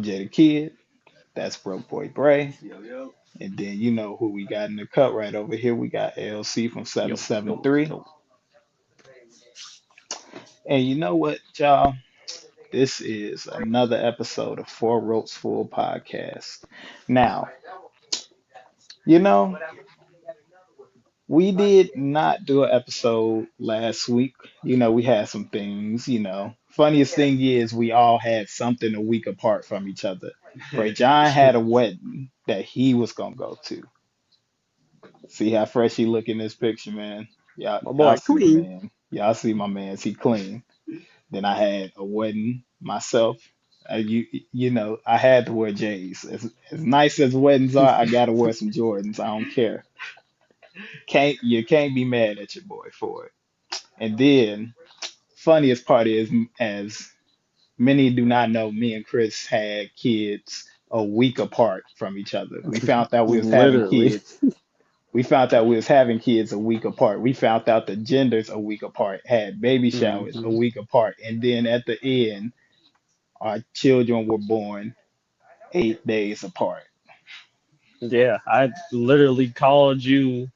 I'm Jay the Kid. That's Broke Boy Bray. Yo, yo, And then you know who we got in the cut right over here. We got LC from Yo, yo, 773. yo. And you know what, y'all? This is another episode of Four Ropes Full Podcast. Now, you know, we did not do an episode last week. We had some things. Funniest thing is we all had something a week apart from each other. Bray John had a wedding that he was gonna go to. See how fresh he look in this picture, man. My Y'all boy see my Queen. man. Y'all see my man. He clean. Then I had a wedding myself. I had to wear J's. As nice as weddings are, I gotta wear some Jordans. I don't care. You can't be mad at your boy for it. And then funniest part is, as many do not know, me and Chris had kids a week apart from each other. We found out we was having Literally. kids We found out we was having kids a week apart. We found out the genders a week apart, had baby showers a hmm week apart, and then at the end, our children were born 8 days apart. Yeah, I literally called you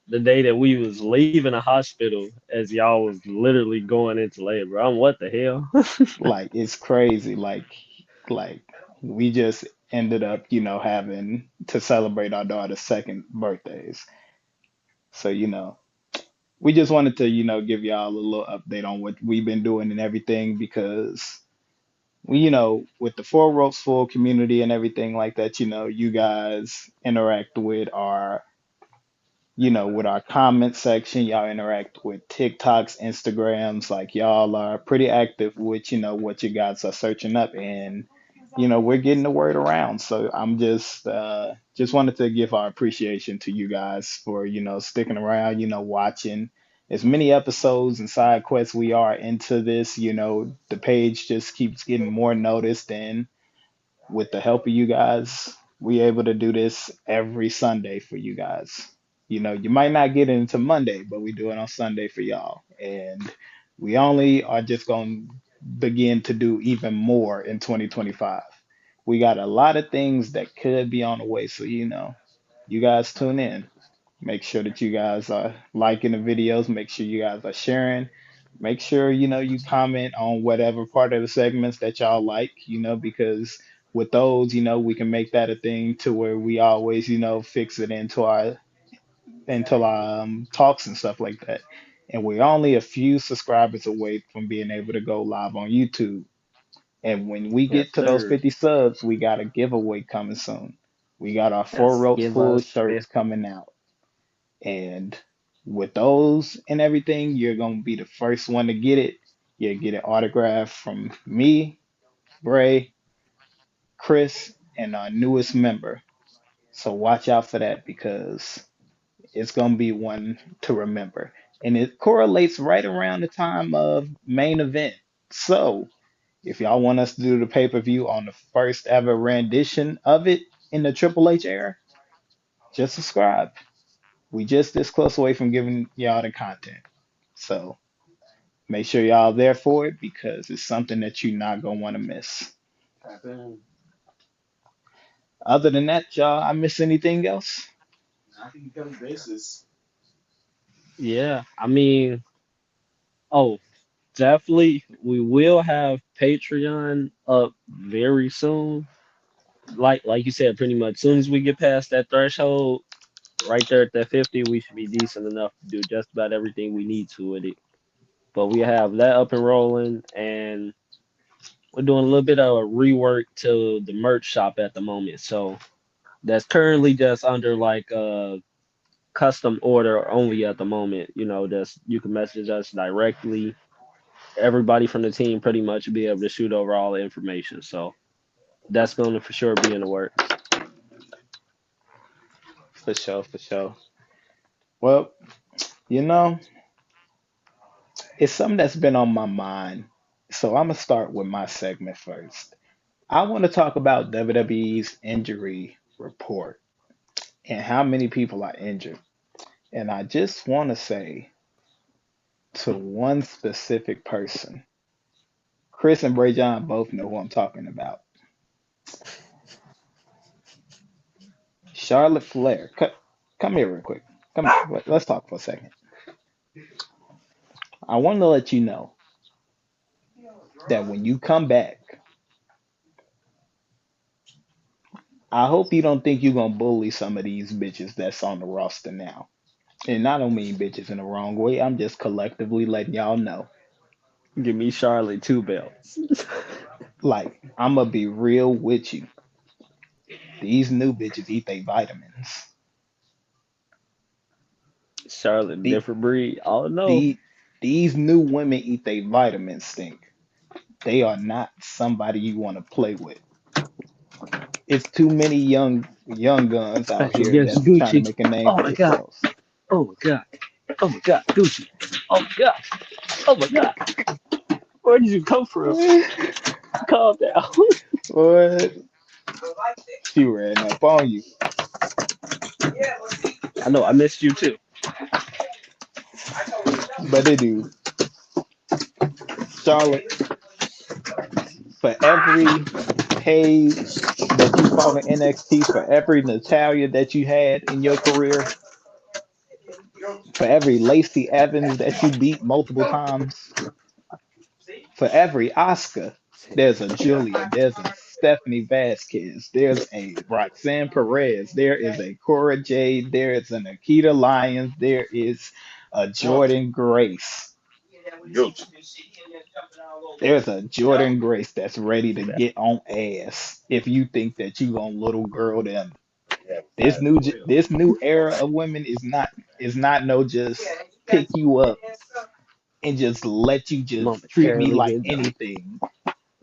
the day that we was leaving the hospital as y'all was literally going into labor. I'm what the hell? Like it's crazy. Like we just ended up, having to celebrate our daughter's second birthdays. So, we just wanted to, give y'all a little update on what we've been doing and everything because with the Four Ropes Full community and everything like that, you guys interact with our comment section. Y'all interact with TikToks, Instagrams. Like y'all are pretty active with, what you guys are searching up, and we're getting the word around. So I'm just wanted to give our appreciation to you guys for, sticking around, watching as many episodes and side quests we are into this. The page just keeps getting more noticed, and with the help of you guys, we able to do this every Sunday for you guys. You might not get it until Monday, but we do it on Sunday for y'all. And we only are just going to begin to do even more in 2025. We got a lot of things that could be on the way. So, you guys tune in. Make sure that you guys are liking the videos. Make sure you guys are sharing. Make sure, you comment on whatever part of the segments that y'all like, because with those, we can make that a thing to where we always, fix it into our talks and stuff like that. And we're only a few subscribers away from being able to go live on YouTube. And when we Yes, get to those sir. 50 subs, we got a giveaway coming soon. We got our Four Yes, Ropes give Full us shirts 50. coming out. And with those and everything, you're going to be the first one to get it. You get it autographed from me, Bray, Chris, and our newest member. So watch out for that because it's going to be one to remember. And it correlates right around the time of main event. So if y'all want us to do the pay-per-view on the first ever rendition of it in the Triple H era, just subscribe. We just this close away from giving y'all the content. So make sure y'all there for it because it's something that you're not gonna want to miss. tap in. Other than that, y'all, I miss anything else? I think you covered bases. Yeah, I mean, oh, definitely we will have Patreon up very soon. Like you said, pretty much soon as we get past that threshold, right there at that 50, we should be decent enough to do just about everything we need to with it. But we have that up and rolling, and we're doing a little bit of a rework to the merch shop at the moment. So that's currently just under like a custom order only at the moment. Just you can message us directly. Everybody from the team pretty much be able to shoot over all the information. So that's going to for sure be in the works. For sure, for sure. Well, you know, it's something that's been on my mind. So I'm gonna start with my segment first. I want to talk about WWE's injury report and how many people are injured. And I just want to say to one specific person, Chris and Bray John both know who I'm talking about. Charlotte Flair, come here real quick. Come, let's talk for a second. I want to let you know that when you come back, I hope you don't think you're gonna bully some of these bitches that's on the roster now. And I don't mean bitches in the wrong way. I'm just collectively letting y'all know. Give me Charlotte two belts. Like, I'm gonna be real with you. These new bitches eat their vitamins. Charlotte, The, different breed. Oh no. the, these new women eat their vitamins stink. They are not somebody you want to play with. It's too many young guns out Special here guest that's trying to Gucci. make a name Oh for my god. themselves. Oh my god. Oh my god. Gucci. Oh my god. Oh my god. Where did you come from? Calm down. What? She ran up on you. I know I missed you too. But they do. Charlotte, for every Paige that you fought in NXT, for every Natalia that you had in your career, for every Lacey Evans that you beat multiple times, for every Oscar, there's a Julia, there's a Stephanie Vasquez, there's a Roxanne Perez, there is a Cora Jade, there is a Nikita Lyons, there is a Jordan Grace. There's a Jordan Grace that's ready to get on ass if you think that you gonna little girl them. This new era of women is not no just pick you up and just let you just treat me Momentarily like get done. anything.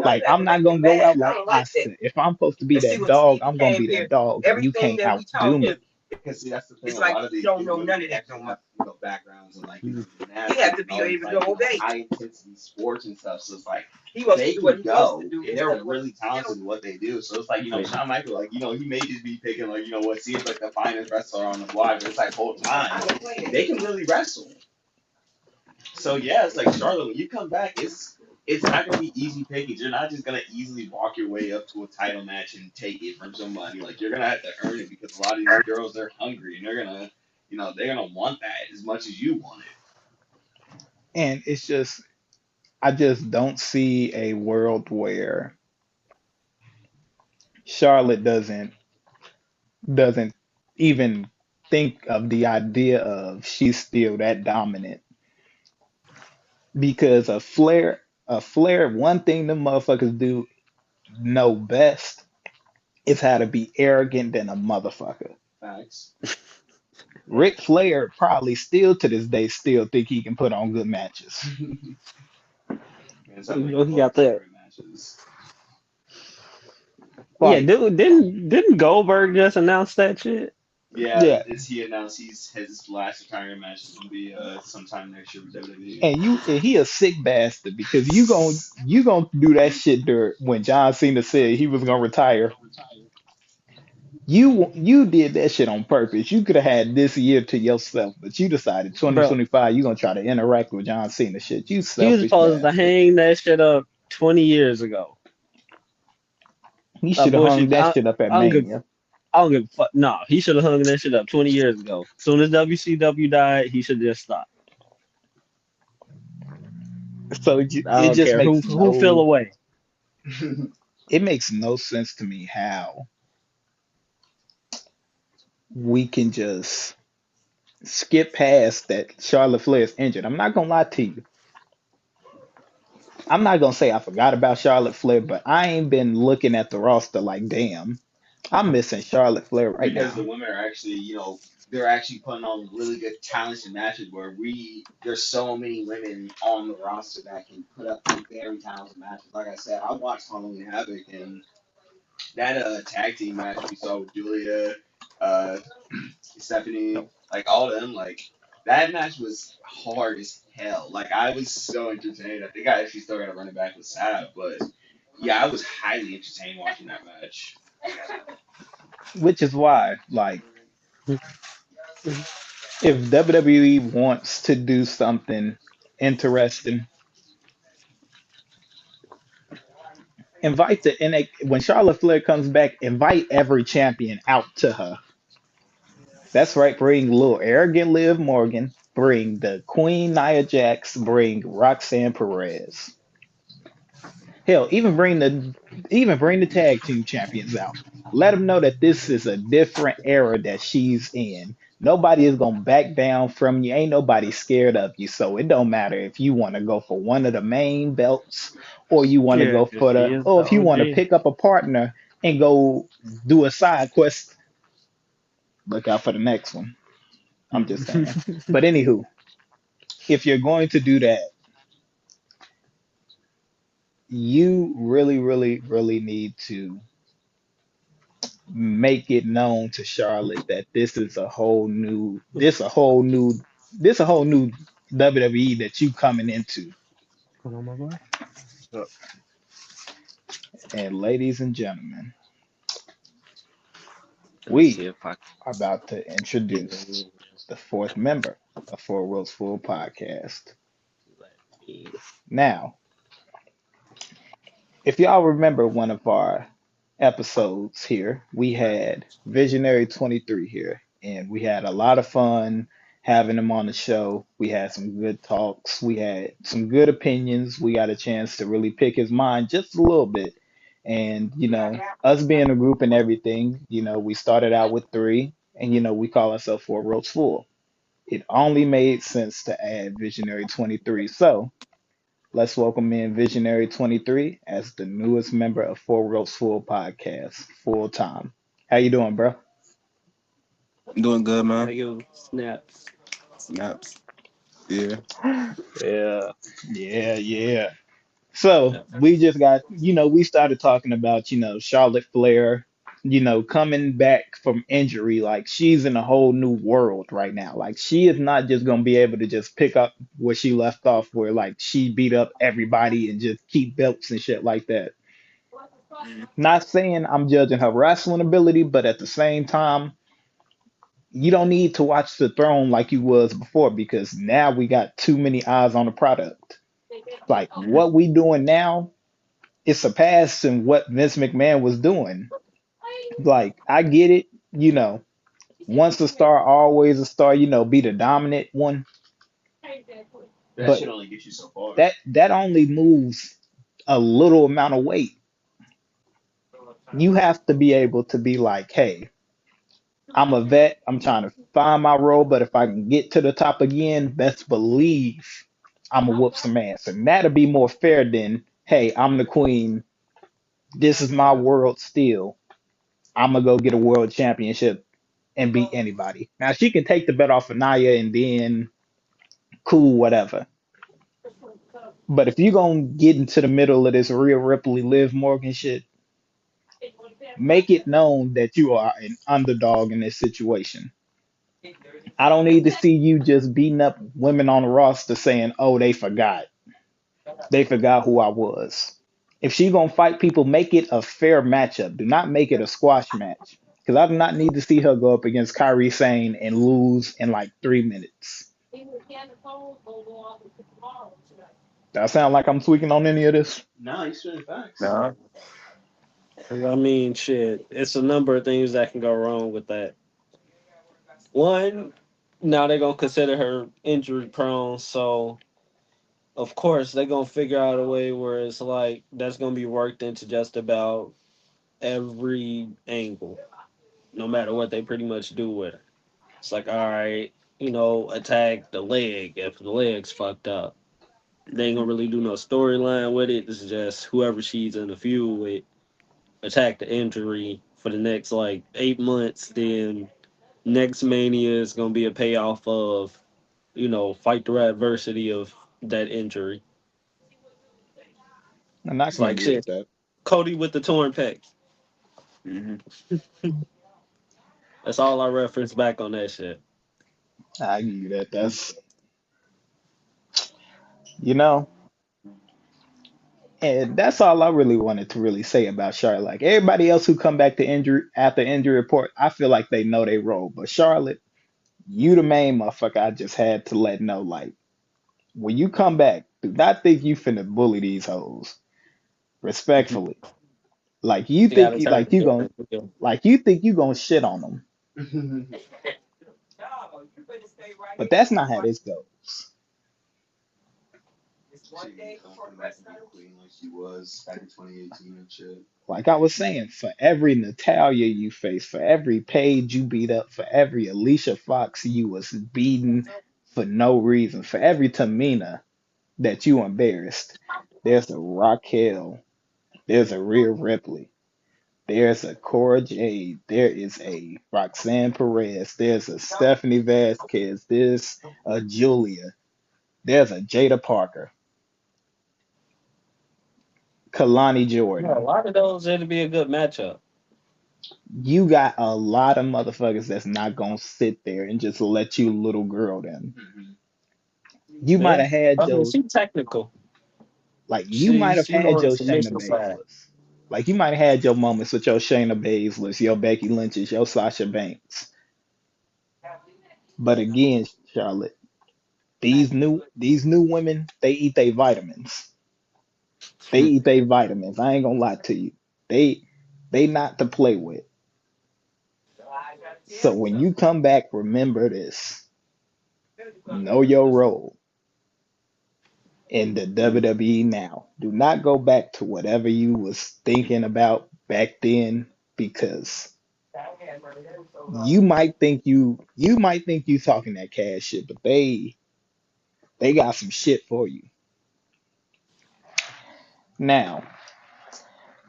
Like I'm not gonna go out like Oscar. If I'm supposed to be that dog, I'm gonna be that dog, and you can't outdo me. Because see, that's the thing. A lot of these new women they actually have backgrounds and like gymnastics and all these like high intensity sports and stuff. So it's like they can go and they're really talented in what they do. So it's like Shawn Michael, like he may just be picking like what seems like the finest wrestler on the block, but it's like whole time they can really wrestle. So yeah, it's like Charlotte. When you come back, it's not gonna be easy pickings. You're not just gonna easily walk your way up to a title match and take it from somebody. Like you're gonna have to earn it because a lot of these girls they're hungry and they're gonna want that as much as you want it. And it's just I just don't see a world where Charlotte doesn't even think of the idea of she's still that dominant because a Flair, one thing the motherfuckers do know best is how to be arrogant than a motherfucker. Facts. Ric Flair probably still to this day still think he can put on good matches. Man, You some of know the he got most that. boring matches. Yeah, Like, dude, didn't Goldberg just announce that shit? Yeah, yeah, as he announced his last retirement match is gonna be sometime next year with WWE. and he a sick bastard because you gonna do that shit during when John Cena said he was gonna retire. You did that shit on purpose. You could have had this year to yourself, but you decided Bro, 2025 you're gonna try to interact with John Cena shit. You he was selfish supposed to bastard. hang that shit up 20 years ago. He should have hung Bullshit. that shit up at I don't give, Mania. I don't give a fuck. No, he should have hung that shit up 20 years ago. Soon as WCW died, he should just stop. So it, I it don't just care makes who fell no away. it makes no sense to me how we can just skip past that Charlotte Flair is injured. I'm not gonna lie to you. I'm not gonna say I forgot about Charlotte Flair, but I ain't been looking at the roster like, damn, I'm missing Charlotte Flair right Because the now. women are actually, they're actually putting on really good talented matches where there's so many women on the roster that can put up very talented matches. Like I said, I watched Halloween Havoc and that tag team match we saw with Julia, uh, Stephanie, like all of them, like that match was hard as hell. Like I was so entertained. I think I actually still got to run it back with Sav, but yeah, I was highly entertained watching that match. Which is why, like, if WWE wants to do something interesting, invite the NXT when Charlotte Flair comes back, invite every champion out to her. That's right. Bring little arrogant Liv Morgan. Bring the Queen Nia Jax. Bring Roxanne Perez. Hell, even bring the tag team champions out. Let them know that this is a different era that she's in. Nobody is gonna back down from you. Ain't nobody scared of you. So it don't matter if you want to go for one of the main belts, or you want to Yeah, go 'cause for she the, is or the if you want to OG. pick up a partner and go do a side quest. Look out for the next one. I'm just saying. But anywho, if you're going to do that, you really, really, really need to make it known to Charlotte that this a whole new WWE that you coming into. Come on, my boy. So, And ladies and gentlemen, Let me see we if I are about to can get introduce in. the fourth member of Four Worlds Full Podcast. Let me. Now, if y'all remember one of our episodes here, we had Visionary 23 here, and we had a lot of fun having him on the show. We had some good talks, we had some good opinions. We got a chance to really pick his mind just a little bit. And, us being a group and everything, we started out with three, and, we call ourselves Four Worlds Full. It only made sense to add Visionary 23. So, let's welcome in Visionary 23 as the newest member of Four Ropes Full Podcast, full time. How you doing, bro? I'm doing good, How man. you snaps? Snaps. Yeah. Yeah, yeah. So Yeah. we just got, we started talking about, Charlotte Flair, coming back from injury. Like she's in a whole new world right now. Like she is not just gonna be able to just pick up where she left off, where like she beat up everybody and just keep belts and shit like that. Not saying I'm judging her wrestling ability, but at the same time, you don't need to watch the throne like you was before because now we got too many eyes on the product. Like Mhm. what we doing now is surpassing what Vince McMahon was doing. Like I get it, once a star, always a star, be the dominant one, That but should only get you so far. that only moves a little amount of weight. You have to be able to be like, hey, I'm a vet. I'm trying to find my role, but if I can get to the top again, best believe I'm gonna whoop some ass. And that'll be more fair than, hey, I'm the queen. This is my world still. I'm gonna go get a world championship and beat anybody. Now she can take the bet off of Naya and then cool, whatever. But if you're gonna get into the middle of this Rhea Ripley, Liv Morgan shit, make it known that you are an underdog in this situation. I don't need to see you just beating up women on the roster saying, "Oh, they forgot. They forgot who I was." If she gonna fight people, make it a fair matchup. Do not make it a squash match. Because I do not need to see her go up against Kyrie Sane and lose in like 3 minutes. Do I sound like I'm tweaking on any of this? No, you spitting facts. Nah. I mean, shit. It's a number of things that can go wrong with that. One, now they're gonna consider her injury prone, so of course they're gonna figure out a way where it's like that's gonna be worked into just about every angle, no matter what they pretty much do with her. It's like, all right, attack the leg if the leg's fucked up. They ain't gonna really do no storyline with it. This is just whoever she's in the feud with, attack the injury for the next like 8 months. Then next Mania is gonna be a payoff of, fight through adversity of that injury. And I It's can like agree with shit. that. Cody with the torn pec. Hmm. That's all I reference back on that shit. I give you that. You know, and that's all I really wanted to really say about Charlotte. Like everybody else who come back to injury after injury report, I feel like they know they role. But Charlotte, you the main motherfucker I just had to let know. Like when you come back, do not think you finna bully these hoes. You Respectfully. Like you think gotta turn like it you gon' different. like you think you gonna shit on them. But that's not how this goes. She ain't gonna come back and be queen like she was back in 2018 and shit. Like I was saying, for every Natalia you face, for every Paige you beat up, for every Alicia Fox you was beaten for no reason, for every Tamina that you embarrassed, there's a Raquel, there's a Rhea Ripley, there's a Cora Jade, there is a Roxanne Perez, there's a Stephanie Vasquez, there's a Julia, there's a Jada Parker, Kalani Yeah, a Jordan. lot of those it'd be a good matchup. You got a lot of motherfuckers that's not gonna sit there and just let you little girl them. Mm-hmm. You might Yeah. have had I mean, your she's technical. you might have She had on the your Shayna submission side. Baszlers. Like you might have had your moments with your Shayna Baszlers, your Becky Lynch's, your Sasha Banks. But again, Charlotte, these new women, they eat their vitamins. They eat their vitamins. I ain't gonna lie to you. They they not to play with. So when you come back, remember this. Know your role in the Mm. WWE now. Do not go back to whatever you was thinking about back then because you might think you talking that cash shit, but they got some shit for you. Now,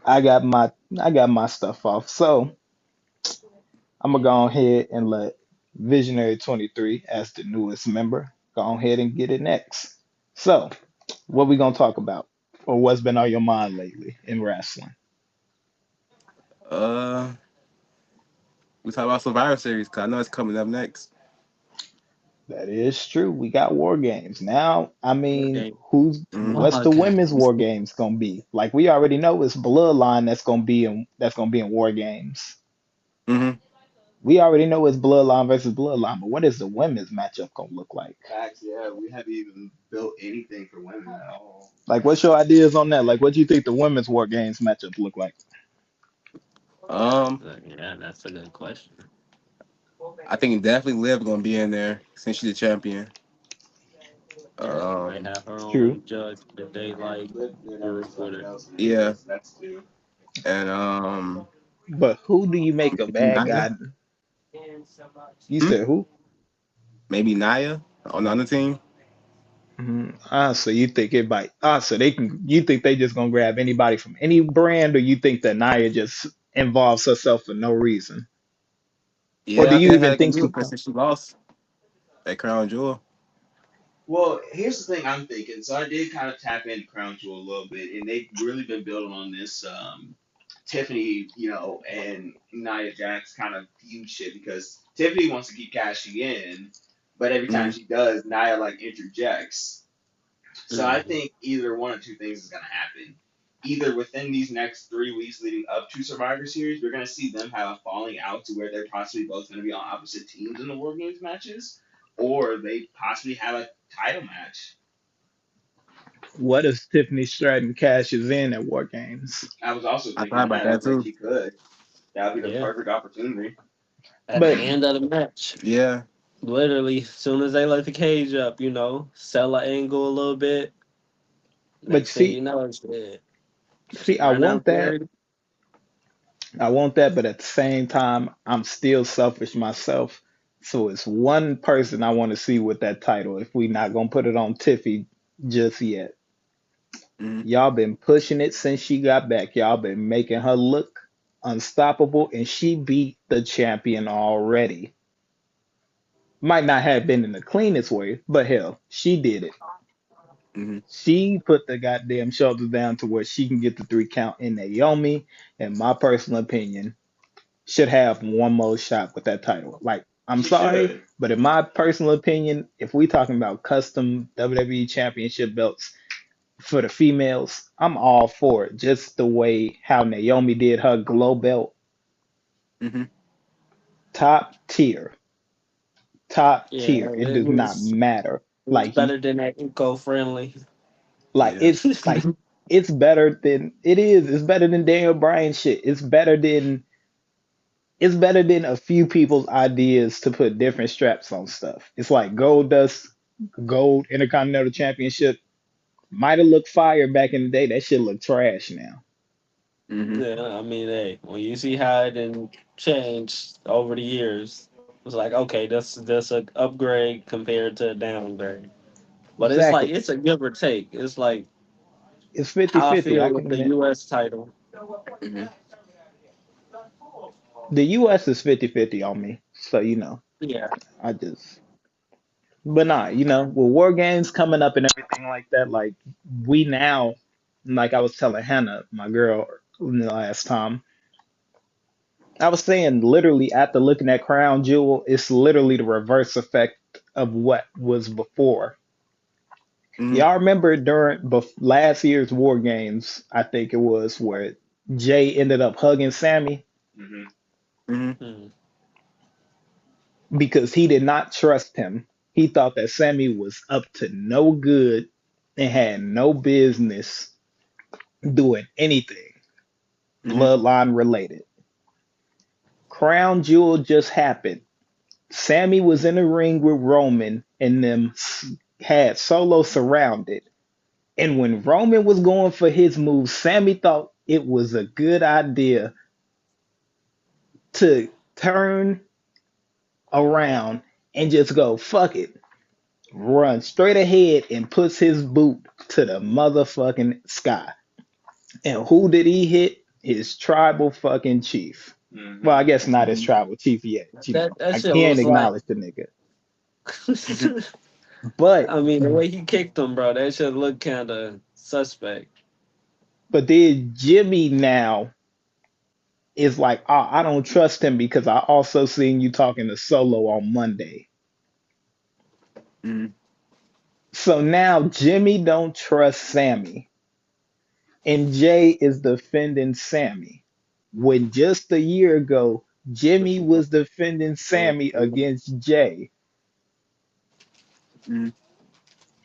I got my I got my stuff off. So I'm gonna go ahead and let Visionary 23 as the newest member go ahead and get it next. So, what we gonna talk about? Or what's been on your mind lately in wrestling? Uh, we talk about Survivor Series because I know it's coming up next. That is true. We got war games. Now, I mean, Okay. who's Mm-hmm. what's Oh the god. women's war games gonna be? Like we already know it's Bloodline that's gonna be in war games. Mm-hmm. We already know it's Bloodline versus Bloodline, but what is the women's matchup gonna look like? Facts, yeah, we haven't even built anything for women at all. Like, what's your ideas on that? Like, what do you think the women's war games matchup look like? Um, Yeah, that's a good question. I think definitely Liv gonna be in there since she's the champion. Yeah, she might Um, have her True, own judge if they And like Liv did have group with somebody her. else in there, yeah, so that's two. and but who do you make a maybe bad Naya. guy? You Hmm? said who? Maybe Naya on the other team. So you think it might? So they can? You think they just gonna grab anybody from any brand, or you think that Nia just involves herself for no reason, or do Yeah, I you think that's how even they gonna think do she it come? since she lost that crown jewel. Well, here's the thing I'm thinking. So I did kind of tap into Crown Jewel a little bit, and they've really been building on this Tiffany, and Nia Jax kind of feud shit because Tiffany wants to keep cashing in, but every time Mm-hmm. she does, Nia like interjects. So I Hmm. think either one of two things is gonna happen. Either within these next 3 weeks leading up to Survivor Series, we're gonna see them have a falling out to where they're possibly both gonna be on opposite teams in the War Games matches, or they possibly have a title match. What if Tiffany Stratton cashes in at War Games? I was also I thought thinking about that. I that was like, too. she could. That would be the Yeah. perfect opportunity. At the But end of the match. Yeah. Literally, as soon as they let the cage up, sell an angle a little bit. but Next thing see, you know, it's dead. see, I Run want out that. there. I want that, but at the same time, I'm still selfish myself. So it's one person I want to see with that title. If we not gonna put it on Tiffy just yet. Mm-hmm. Y'all been pushing it since she got back. Y'all been making her look unstoppable, and she beat the champion already. Might not have been in the cleanest way, but hell, she did it. Mm-hmm. She put the goddamn shoulders down to where she can get the 3 count. And Naomi, in my personal opinion, should have one more shot with that title. Like, I'm She sorry, should. but in my personal opinion, if we talking about custom WWE championship belts, for the females, I'm all for it. Just the way how Naomi did her glow belt, Mm-hmm. top tier, top Yeah, tier. It it does not was matter. it was better than that eco-friendly. Like Yeah. it's better than it is. It's better than Daniel Bryan shit. It's better than It's better than a few people's ideas to put different straps on stuff. It's like Gold Dust, Gold Intercontinental Championship might have looked fire back in the day. That shit look trash now. Mm-hmm. Yeah, I mean, hey, when you see how it done changed over the years, it's like okay, that's an upgrade compared to a downgrade. But it's like Exactly. it's a give or take. It's like It's 50 how I 50. feel I with can the admit. U.S. title. Mm-hmm. The US is 50 50 on me. So, Yeah, I just, but nah, with war games coming up and everything like that, like we now, like I was telling Hannah, my girl, last time, I was saying literally after looking at Crown Jewel, it's literally the reverse effect of what was before. Mm-hmm. Y'all remember during last year's war games, I think it was where Jay ended up hugging Sammy Hmm. Mm-hmm. mm. because he did not trust him. He thought that Sammy was up to no good and had no business doing anything Mm-hmm. bloodline related. Crown Jewel just happened. Sammy was in the ring with Roman and them had Solo surrounded. And when Roman was going for his move, Sammy thought it was a good idea to turn around and just go, fuck it, run straight ahead and puts his boot to the motherfucking sky. And who did he hit? His tribal fucking chief. Well, Hmm. I guess not his Mm-hmm. tribal chief yet. That shit He ain't was like. acknowledged the nigga. But I mean, the way he kicked him, bro, that shit looked kind of suspect. then Jimmy now is like, oh, I don't trust him because I also seen you talking to Solo on Monday. Mm-hmm. So now Jimmy don't trust Sammy, and Jay is defending Sammy. When just a year ago, Jimmy was defending Sammy against Jay. Mm-hmm.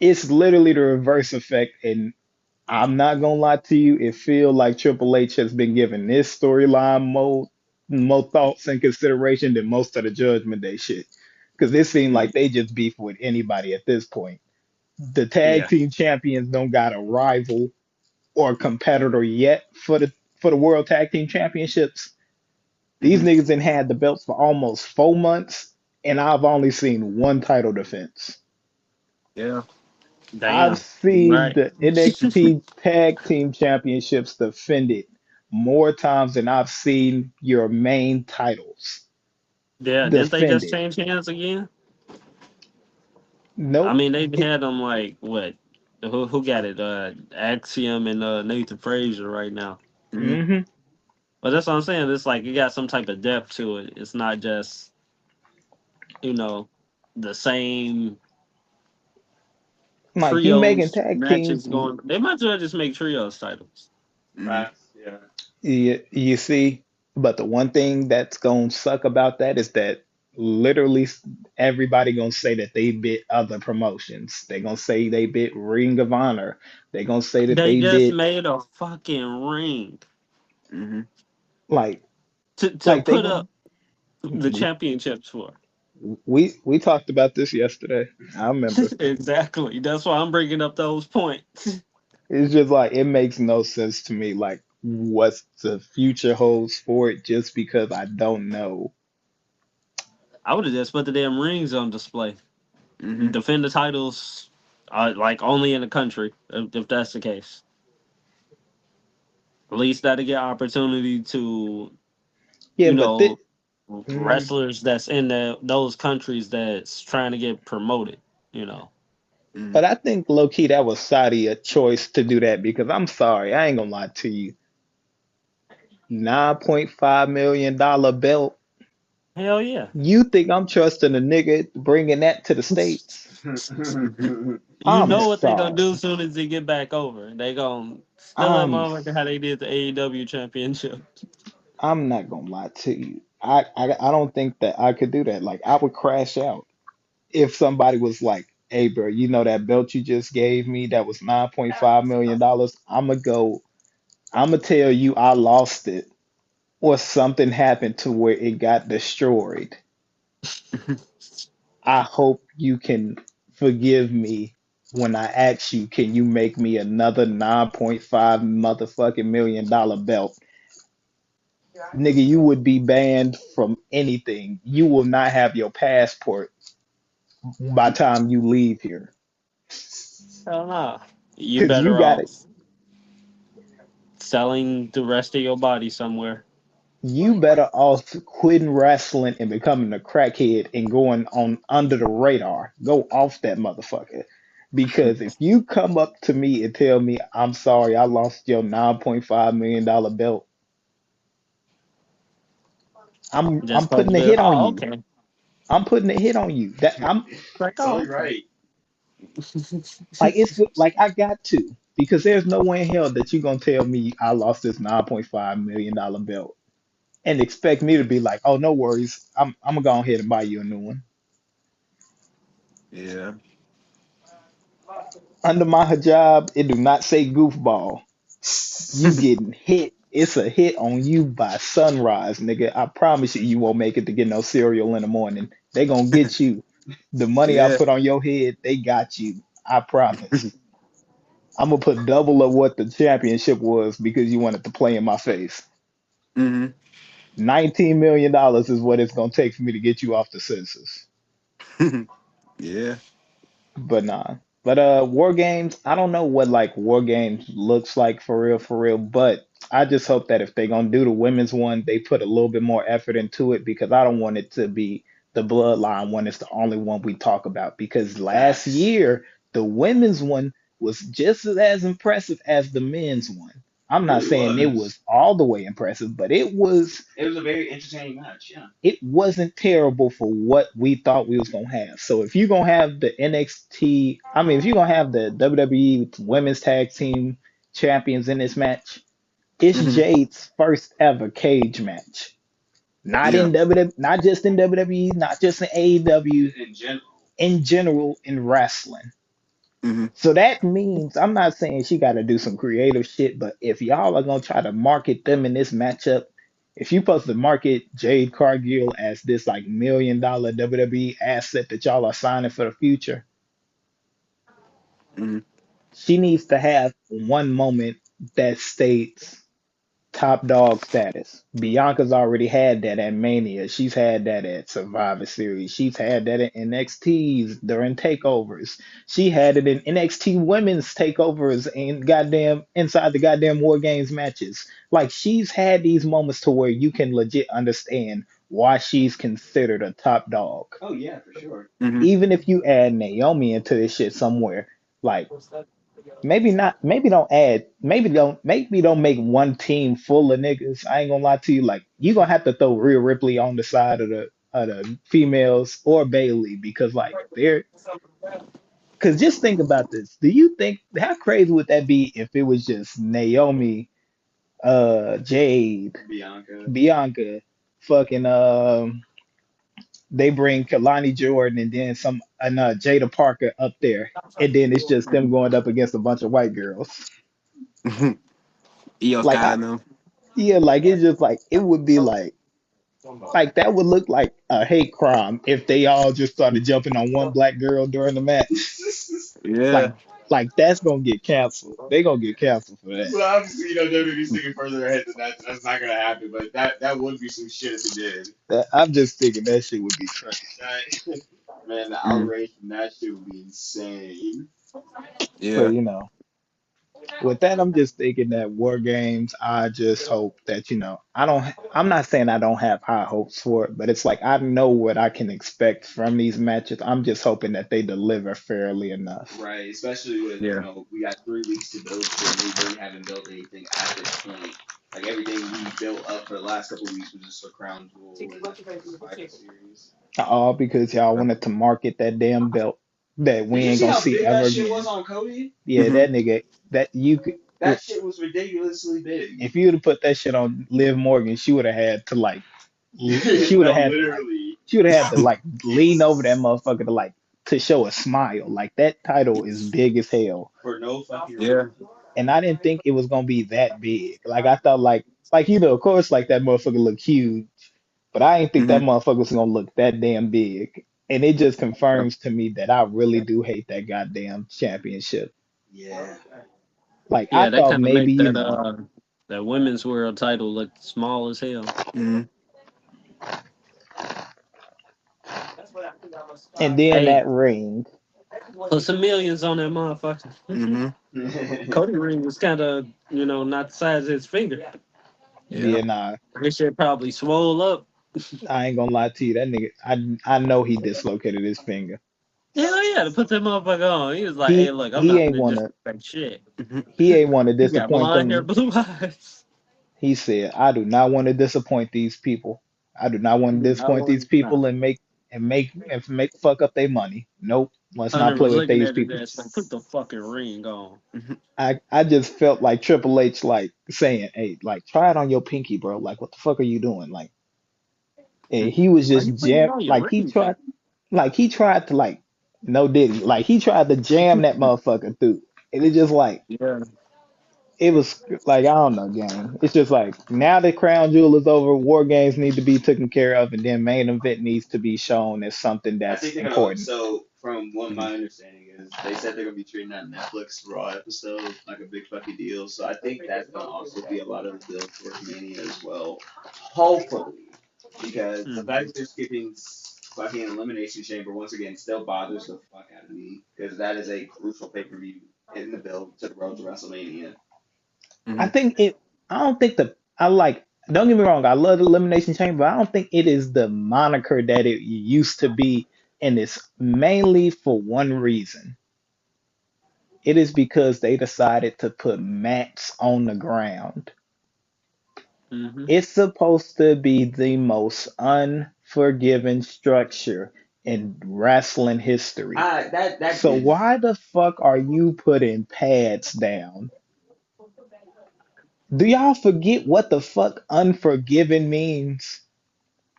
It's literally the reverse effect, and I'm not gonna lie to you, it feels like Triple H has been given this storyline more thoughts and consideration than most of the Judgment Day shit. Because it seemed like they just beef with anybody at this point. The tag Yeah. team champions don't got a rival or competitor yet for the World Tag Team Championships. These Mm-hmm. niggas done had the belts for almost 4 months, and I've only seen one title defense. Yeah. I've Damn. seen Right. the NXT Tag Team Championships defended more times than I've seen your main titles Yeah, didn't they just defended. change hands again? I Nope. mean, they've It, had them like what? Who got it? Axiom and Nathan Frazier right now. Mm-hmm. hmm But that's what I'm saying. It's like you got some type of depth to it. It's not just you know the same Like you making trios tag matches teams, going. They might as well just make trios titles. Mm-hmm. Facts. Yeah. you see. But the one thing that's gonna suck about that is that literally everybody gonna say that they bit other promotions. They gonna say they bit Ring of Honor. They gonna say that They they just bit made a fucking ring Mm-hmm. like to like they put gonna up the championships for. we talked about this yesterday. I remember. Exactly. That's why I'm bringing up those points. It's just like it makes no sense to me, like what the future holds for it, just because I don't know. I would have just put the damn rings on display. Mm-hmm. Defend the titles, like only in the country, if that's the case. At least that'll get opportunity to, Yeah, you but know, mm, wrestlers that's in those countries that's trying to get promoted. You know, Mm-hmm. but I think low key that was Saudi a choice to do that because I'm sorry, I ain't gonna lie to you. $9.5 million belt. hell yeah. You think I'm trusting a nigga bringing that to the states? You I'm know what they gonna sorry. do as soon as they get back over. They gonna steal that I'm motherfucker how they did the AEW championship. I'm not gonna lie to you. I don't think that I could do that. Like I would crash out if somebody was like, "Hey, bro, you know that belt you just gave me that was $9.5 million? I'm gonna go. I'm gonna tell you I lost it, or something happened to where it got destroyed, I hope you can forgive me when I ask you, can you make me another 9.5 motherfucking $1 million belt? Nigga, you would be banned from anything. You will not have your passport by the time you leave here. Hell no. You Cause you better got it. off selling the rest of your body somewhere. You better off quitting wrestling and becoming a crackhead and going on under the radar. Go off that motherfucker. Because if you come up to me and tell me, I'm sorry, I lost your $9.5 million belt, I'm Just supposed to putting a be, hit on oh, you. okay. I'm putting a hit on you. That I'm Like, So oh, you're okay. right. like it's like I got to. Because there's no way in hell that you're gonna tell me I lost this $9.5 million belt and expect me to be like, oh no worries, I'm gonna go ahead and buy you a new one. Yeah. Under my hijab, it do not say goofball. You getting hit. It's a hit on you by sunrise, nigga. I promise you, you won't make it to get no cereal in the morning. They gonna get you. The money I Yeah. put on your head, they got you. I promise. I'm gonna put double of what the championship was because you wanted to play in my face. Hmm. $19 million is what it's gonna take for me to get you off the census. Yeah. But nah. But war games, I don't know what like war games looks like for real, but I just hope that if they're gonna do the women's one, they put a little bit more effort into it because I don't want it to be the bloodline one is the only one we talk about. Because last Facts. year the women's one was just as impressive as the men's one. I'm It not really saying it was. was all the way impressive, but It was a very entertaining match. Yeah. it wasn't terrible for what we thought we was gonna have. So if you're gonna have the NXT, I mean, if you're gonna have the WWE Women's Tag Team Champions in this match, it's Hmm. Jade's first ever cage match. Not Yeah. in WWE, not just in WWE, not just in AEW, In general. in general in wrestling. Hmm. So that means I'm not saying she got to do some creative shit, but if y'all are gonna try to market them in this matchup, if you supposed to market Jade Cargill as this like $1 million WWE asset that y'all are signing for the future, Hmm. she needs to have one moment that states top dog status. Bianca's already had that at Mania. She's had that at Survivor Series. She's had that in NXT's during takeovers. She had it in NXT women's takeovers and goddamn inside the goddamn War Games matches. Like she's had these moments to where you can legit understand why she's considered a top dog. Oh yeah, for sure. Hmm. Even if you add Naomi into this shit somewhere, like maybe not. Maybe don't make one team full of niggas. I ain't gonna lie to you. Like you gonna have to throw Rhea Ripley on the side of the females or Bailey because like they're because just think about this. Do you think how crazy would that be if it was just Naomi, Jade, Bianca. Bianca, fucking they bring Kalani Jordan and then some and Jada Parker up there, and then it's just them going up against a bunch of white girls. Io Like Sky I and them. yeah, like it's just like it would be like that would look like a hate crime if they all just started jumping on one black girl during the match. Like Yeah. like that's gonna get canceled. They gonna get canceled for that. Well, obviously, WWE's thinking further ahead than that. That's not gonna happen. But that would be some shit if it did. I'm just thinking that shit would be trash. That, man, the Hmm. outrage from that shit would be insane. But Yeah. with that, I'm just thinking that war games. I just hope that I don't. I'm not saying I don't have high hopes for it, but it's like I know what I can expect from these matches. I'm just hoping that they deliver fairly enough. Right, especially with, Yeah. we got 3 weeks to build to it, and we really haven't built anything at this point. Like everything we built up for the last couple of weeks was just a crown jewel and Survivor Series. All because y'all wanted to market that damn belt that we Did you ain't see gonna how see big that ever shit was again. on Cody? Yeah, Hmm. that nigga. That you could. That shit was ridiculously big. If you would have put that shit on Liv Morgan, she would have had to like. She would have No, had to like. literally. She would have had to like lean over that motherfucker to like to show a smile. Like that title is big as hell. For no fucking Yeah. reason. and I didn't think it was gonna be that big. Like I thought, of course, like that motherfucker looked huge, but I didn't think that Hmm. motherfucker was gonna look that damn big. And it just confirms to me that I really do hate that goddamn championship. Yeah. Like I Yeah, that thought kind of maybe, make that women's world title look small as hell. Hmm. and then Hey, that ring. put some millions on that motherfucker. Hmm. Cody ring was kind of, not the size of his finger. Yeah. Yeah, nah, This shit probably swole up. I ain't gonna lie to you. That nigga, I know he dislocated his finger. Hell yeah, to put that motherfucker on. He was like, hey, He look, I'm he not ain't gonna wanna disrespect shit. he ain't wanna You got disappoint blonde hair, them. blue eyes. He said, I do not want to disappoint these people. I do not want to Dude, I disappoint these was people not. and make fuck up their money. Nope, let's not Hunter play was with looking these at his people. ass like, put the fucking ring on. I just felt like Triple H like saying, hey, like try it on your pinky, bro. Like what the fuck are you doing? Like and he was Why you just putting it jam on your ring finger? like he tried to like no diddy. Like he tried to jam that motherfucker through. And it just like Yeah. it was like I don't know, gang. It's just like now the crown jewel is over, war games need to be taken care of, and then main event needs to be shown as something I that's think they're gonna. important. So, from what Hmm. my understanding is, they said they're gonna be treating that Netflix Raw episode like a big fucking deal. So I think that's gonna also be a lot of the build towards Mania as well. Hopefully, because the fact Mm-hmm. that they're skipping fucking Elimination Chamber once again still bothers the fuck out of me because that is a crucial pay per view in the build to the road to WrestleMania. I Hmm. think it. I don't think the. I like. Don't get me wrong. I love the Elimination Chamber, but I don't think it is the moniker that it used to be, and it's mainly for one reason. It is because they decided to put mats on the ground. Mm-hmm. It's supposed to be the most unforgiving structure in wrestling history. That So did. why the fuck are you putting pads down? Do y'all forget what the fuck unforgiving means?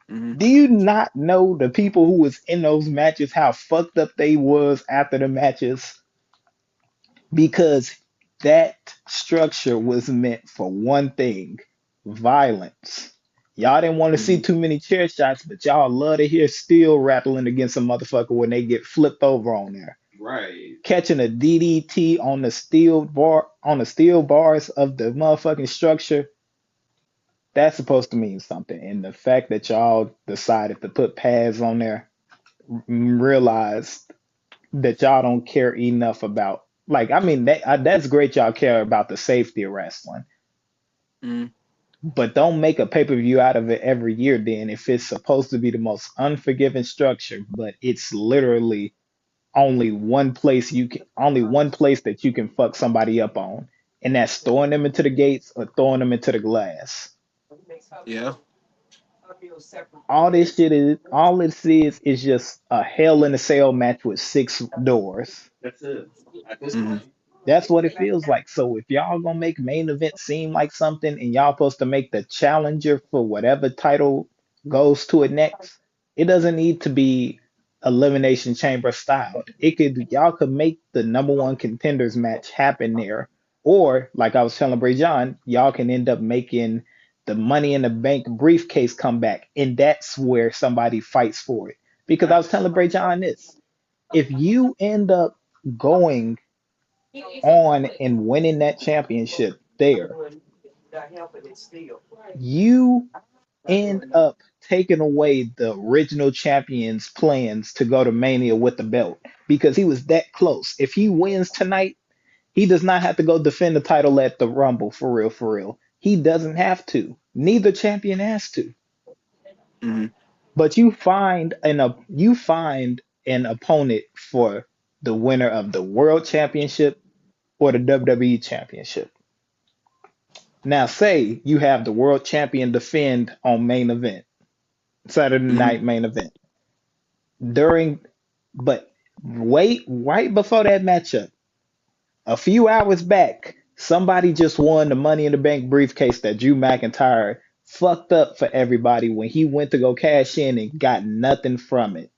Hmm. Do you not know the people who was in those matches how fucked up they was after the matches? Because that structure was meant for one thing, violence. Y'all didn't want to see Hmm. too many chair shots, but y'all love to hear steel rattling against a motherfucker when they get flipped over on there. Right. Catching a DDT on the steel bars of the motherfucking structure, that's supposed to mean something. And the fact that y'all decided to put pads on there, realized that y'all don't care enough about. Like, I mean, that's great. Y'all care about the safety of wrestling, Hmm. but don't make a pay per view out of it every year. Then, if it's supposed to be the most unforgiving structure, but it's literally only one place that you can fuck somebody up on, and that's throwing them into the gates or throwing them into the glass. Yeah. All this is just a hell in a cell match with six doors. That's it. At this Hmm. point. That's what it feels like. So if y'all gonna make main event seem like something and y'all supposed to make the challenger for whatever title goes to it next, it doesn't need to be elimination chamber styled. Y'all could make the number one contenders match happen there. Or like I was telling Bray John, y'all can end up making the money in the bank briefcase come back, and that's where somebody fights for it. Because I was telling Bray John this. If you end up going on and winning that championship there, you end up taking away the original champion's plans to go to Mania with the belt because he was that close. If he wins tonight, he does not have to go defend the title at the Rumble for real, for real. He doesn't have to. Neither champion has to. Hmm. But you find an opponent for the winner of the World Championship or the WWE Championship. Now, say you have the world champion defend on main event, Saturday Hmm. night main event. During, but wait, right before that matchup, a few hours back, somebody just won the Money in the Bank briefcase that Drew McIntyre fucked up for everybody when he went to go cash in and got nothing from it.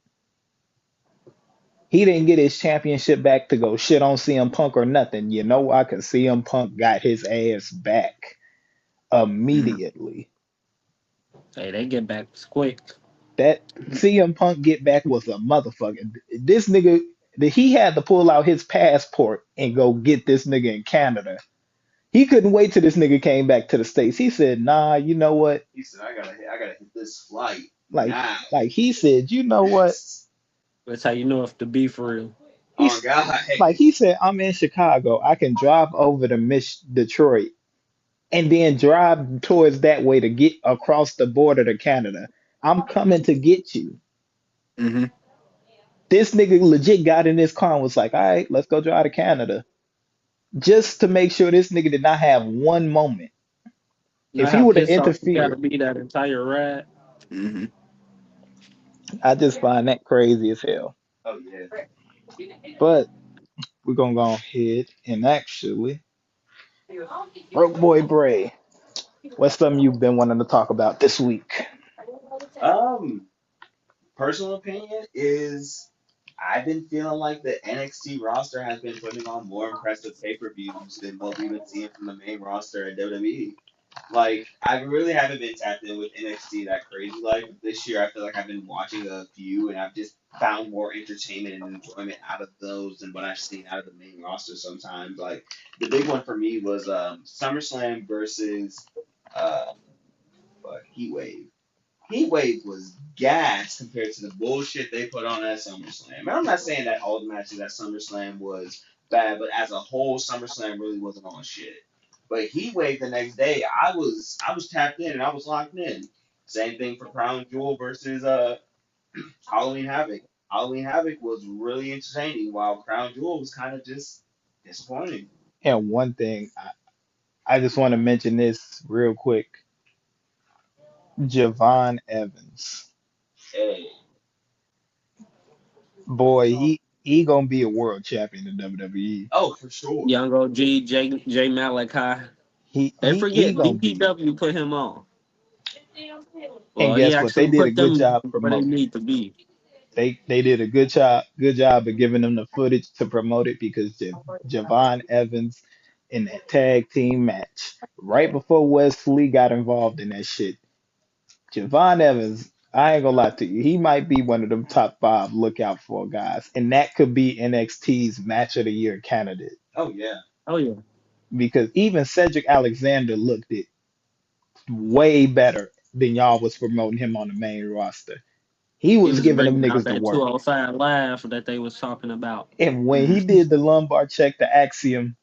He didn't get his championship back to go shit on CM Punk or nothing. You know why? Because CM Punk got his ass back Mhm. immediately. Hey, they get back quick. That CM Punk get back was a motherfucker. This nigga, he had to pull out his passport and go get this nigga in Canada. He couldn't wait till this nigga came back to the States. He said, nah, you know what? He said, I gotta hit this flight Like, now. like he said, you know what? That's how you know if to be for real. Oh He's God. like he said, I'm in Chicago. I can drive over to Detroit and then drive towards that way to get across the border to Canada. I'm coming to get you. Mhm. This nigga legit got in his car and was like, all right, let's go drive to Canada. Just to make sure this nigga did not have one moment. You know If he how would have pissed off you gotta interfered, be that entire ride. Mhm. I just find that crazy as hell. Oh yeah. But we're gonna go ahead and actually, Broke Boy Bray, what's something you've been wanting to talk about this week? Um, personal opinion is I've been feeling like the NXT roster has been putting on more impressive pay-per-views than what we've been seeing from the main roster at WWE. Like, I really haven't been tapped in with NXT that crazy like. This year, I feel like I've been watching a few, and I've just found more entertainment and enjoyment out of those than what I've seen out of the main roster sometimes. Like, the big one for me was SummerSlam versus uh, Heatwave. Heatwave was gas compared to the bullshit they put on at SummerSlam. And I'm not saying that all the matches at SummerSlam was bad, but as a whole, SummerSlam really wasn't on shit. But Heatwave the next day, I was tapped in and I was locked in. Same thing for Crown Jewel versus Halloween Havoc. Halloween Havoc was really entertaining, while Crown Jewel was kind of just disappointing. And one thing, I just want to mention this real quick. Javon Evans. Hey, Boy, he gonna be a world champion in WWE. oh for sure. Young OG, J Malachi. They He forget gonna be. BPW put him on. And Well, he guess what? They actually did a put good them job where they promoting it. need to be. They did a good job of giving them the footage to promote it because Javon Evans in that tag team match right before Wesley got involved in that shit. Javon Evans, I ain't gonna lie to you, he might be one of them top five look out for guys, and that could be NXT's Match of the Year candidate Oh yeah. Oh yeah, because even Cedric Alexander looked it way better than y'all was promoting him on the main roster. He he was was giving them bringing out niggas the that work. 205 laugh that they was talking about. And when he Mhm. did the lumbar check to Axiom,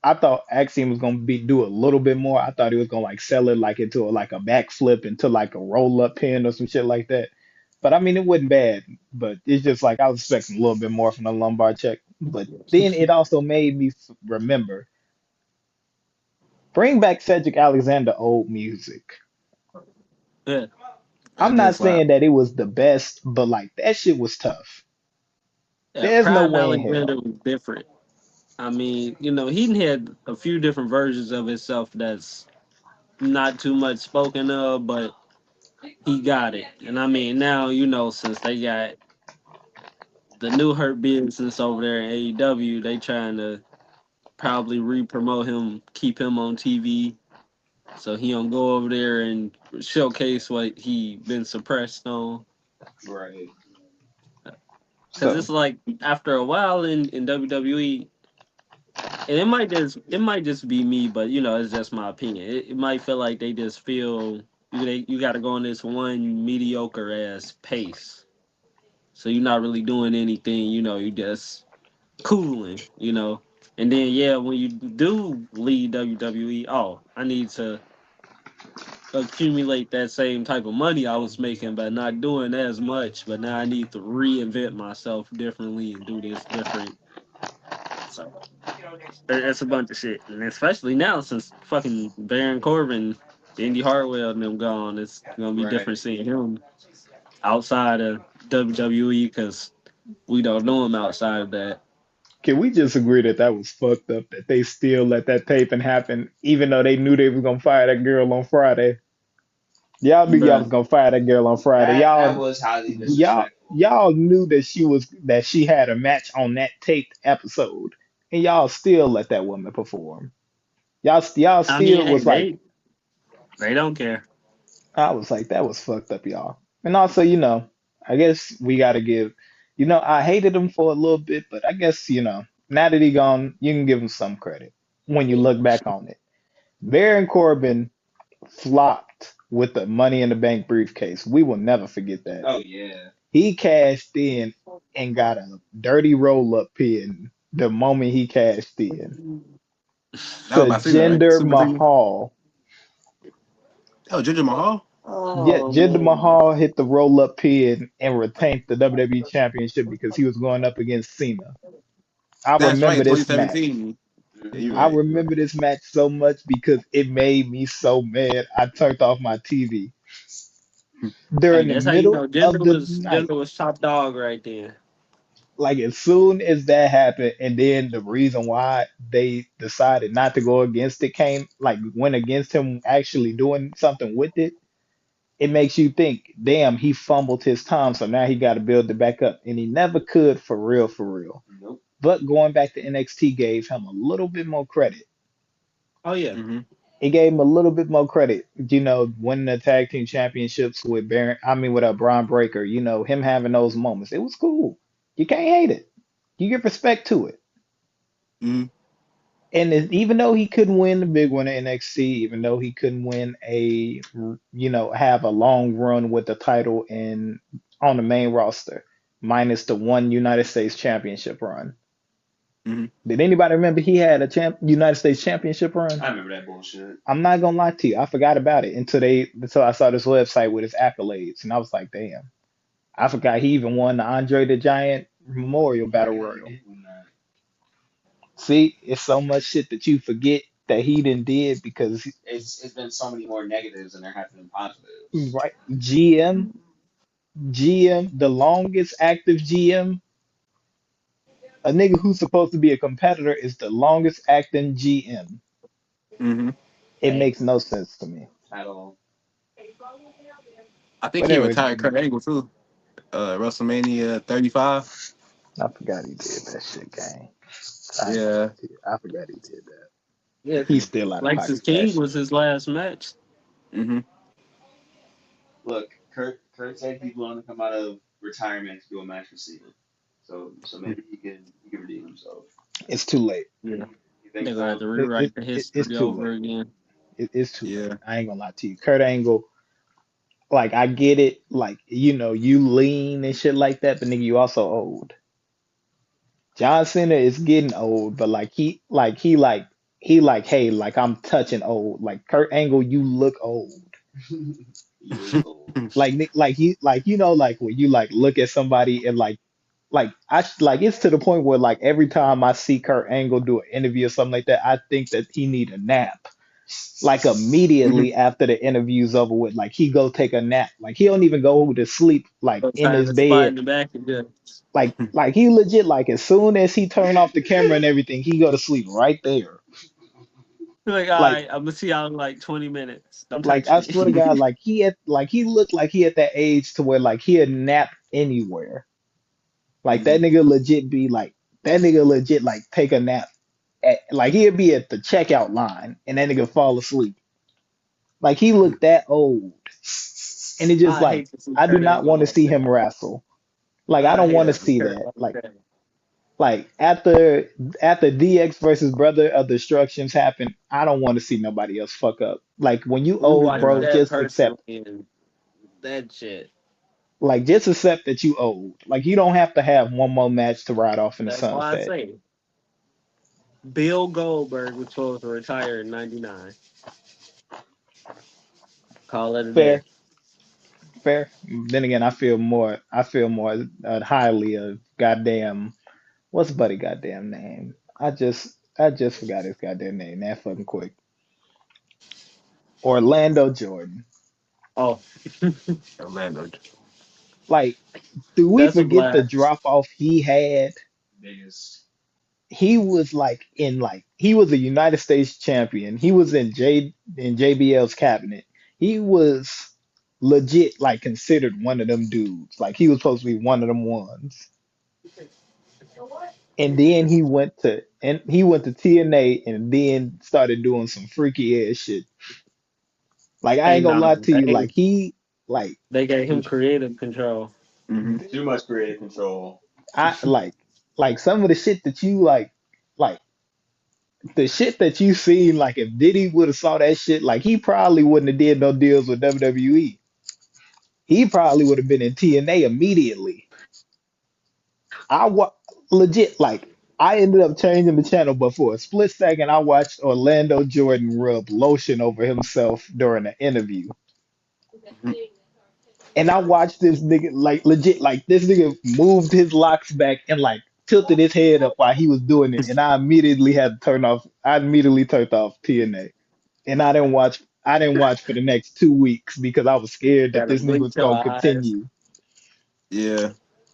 I thought Axiom was gonna be do a little bit more. I thought he was gonna like sell it like into like a backflip into like a roll up pin or some shit like that. But I mean, it wasn't bad. But it's just like I was expecting a little bit more from the lumbar check. But then it also made me remember bring back Cedric Alexander old music. Yeah, I'm That not just like saying that it was the best, but like that shit was tough. yeah. There's no Prime way in Alexander hell. was different. I mean, he had a few different versions of himself that's not too much spoken of, but he got it. And I mean, now since they got the new Hurt Business over there in AEW, they trying to probably re-promote him, keep him on TV, so he don't go over there and showcase what he been suppressed on. Right. Because it's So like after a while in WWE, and it might just be me, but it's just my opinion. It might feel like they just feel you got to go on this one mediocre ass pace, so you're not really doing anything. You just cooling. And then yeah, when you do leave WWE, oh, I need to accumulate that same type of money I was making, but not doing as much. But now I need to reinvent myself differently and do this different. So it's a bunch of shit, and especially now since fucking Baron Corbin, Indy Hartwell, and them gone, it's gonna be Right. different seeing him outside of WWE because we don't know him outside of that. can we just agree that that was fucked up that they still let that taping happen even though they knew they was gonna fire that girl on Friday? Y'all knew y'all was Bruh. gonna fire that girl on Friday. That was highly disrespectful. Y'all knew that she had a match on that taped episode, and y'all still let that woman perform. Y'all I mean, still hey, was like, they don't care. I was like, that was fucked up, y'all. And also, I guess we gotta give, I hated him for a little bit, but I guess, now that he gone, you can give him some credit when you look back on it. Baron Corbin flopped with the Money in the Bank briefcase. We will never forget that. Oh yeah. He cashed in and got a dirty roll up pin the moment he cashed in That was to by Cena, right? Jinder Super Cena. Mahal. Oh, Ginger Mahal. Yeah, Oh Jinder man. Mahal hit the roll up pin and retained the WWE Championship because he was going up against Cena. I That's right, remember in this match. 2017. Yeah, you're I Hmm. right. You're remember right. this match so much because it made me so mad. I turned off my TV Hey, during the that's how you middle know of the night. Gender was top dog right there. Like as soon as that happened, and then the reason why they decided not to go against it came, like went against him actually doing something with it. It makes you think, damn, he fumbled his time, so now he got to build it back up, and he never could for real, for real. Nope. But going back to NXT gave him a little bit more credit. Oh yeah. Mm-hmm. It gave him a little bit more credit. Winning the tag team championships with with a Braun Breaker. Him having those moments. It was cool. You can't hate it. You give respect to it. Mm-hmm. And even though he couldn't win the big one in NXT, even though he couldn't win have a long run with the title in on the main roster, minus the one United States Championship run. Mm-hmm. Did anybody remember he had a United States Championship run? I remember that bullshit. I'm not gonna lie to you, I forgot about it until I saw this website with his accolades, and I was like, damn, I forgot he even won the Andre the Giant Memorial I Battle forgot he Royal. did win that. See, it's so much shit that you forget that he didn't did because It's been so many more negatives than there have been positives. right GM, the longest active GM, a nigga who's supposed to be a competitor is the longest acting GM. Mm-hmm. It Hey, makes no sense to me. At all. I think But he anyway, retired Kurt Angle too. WrestleMania 35. I forgot he did that shit, gang. I ain't gonna lie Yeah. to you. I forgot he did that. yeah, He's because still out of Lexus pocket for that King shit. was his last match. Mm-hmm. Look, Kurt said he's willing to come out of retirement to do a match with Cena. So maybe he can redeem himself. It's too late. Yeah, You think they're gonna have so? to It, rewrite the it's history too over late. again. It's too late. Yeah. I ain't gonna lie to you. Kurt Angle, like I get it, like you lean and shit like that, but nigga, you also old. John Cena is getting old, but hey, like I'm touching old. Like Kurt Angle, you look old. He is old. Like when you like look at somebody and like it's to the point where like every time I see Kurt Angle do an interview or something like that, I think that he need a nap. Like Mm-hmm. immediately after the interview's over with, like he go take a nap. Like he don't even go to sleep like Go in find his a spot bed. in the back and just Like he legit like as soon as he turn off the camera and everything, he go to sleep right there. be like, all Like right, I'm gonna see y'all in like 20 minutes. Don't like touch I me. swear to God, like he looked like he at that age to where like he'd nap anywhere. Like Mm-hmm. that nigga legit like take a nap like he'd be at the checkout line and that nigga fall asleep. Like he looked that old. And it just I like hate to see I do Kurt not Angle want to like see that. him wrestle. Like I I don't hate want to to see see Kurt that. like Like that. like after DX versus Brother of Destructions happened, I don't want to see nobody else fuck up. Like when you We old, watched bro, Yeah. that just personally, accept. and that shit. Just accept that you old. Like you don't have to have one more match to ride off in the That's why I sunset. say Bill Goldberg was supposed to retire in '99. Call it a day. Fair, fair. Then again, I feel more highly of goddamn what's Buddy goddamn name? I just forgot his goddamn name that fucking quick. Orlando Jordan. Oh, Orlando. Like, do we that's a forget the blast. drop off he had? Biggest. He was he was a United States champion. He was in JBL's cabinet. He was legit like considered one of them dudes. Like he was supposed to be one of them ones. And then he went to TNA and then started doing some freaky ass shit. Like I Hey, ain't gonna now lie to you, they like they gave him Too, creative control. Hmm. too much creative control. I like some of the shit that you like the shit that you seen, like if Diddy would have saw that shit, like he probably wouldn't have did no deals with WWE. He probably would have been in TNA immediately. I wa legit like I ended up changing the channel, but for a split second, I watched Orlando Jordan rub lotion over himself during an interview, and I watched this nigga like legit like this nigga moved his locks back and like tilted his head up while he was doing it, and I immediately had to turn off. I immediately turned off TNA, and I didn't watch. I didn't watch for the next 2 weeks because I was scared that Gotta this nigga blink was your gonna eyes. continue. Yeah.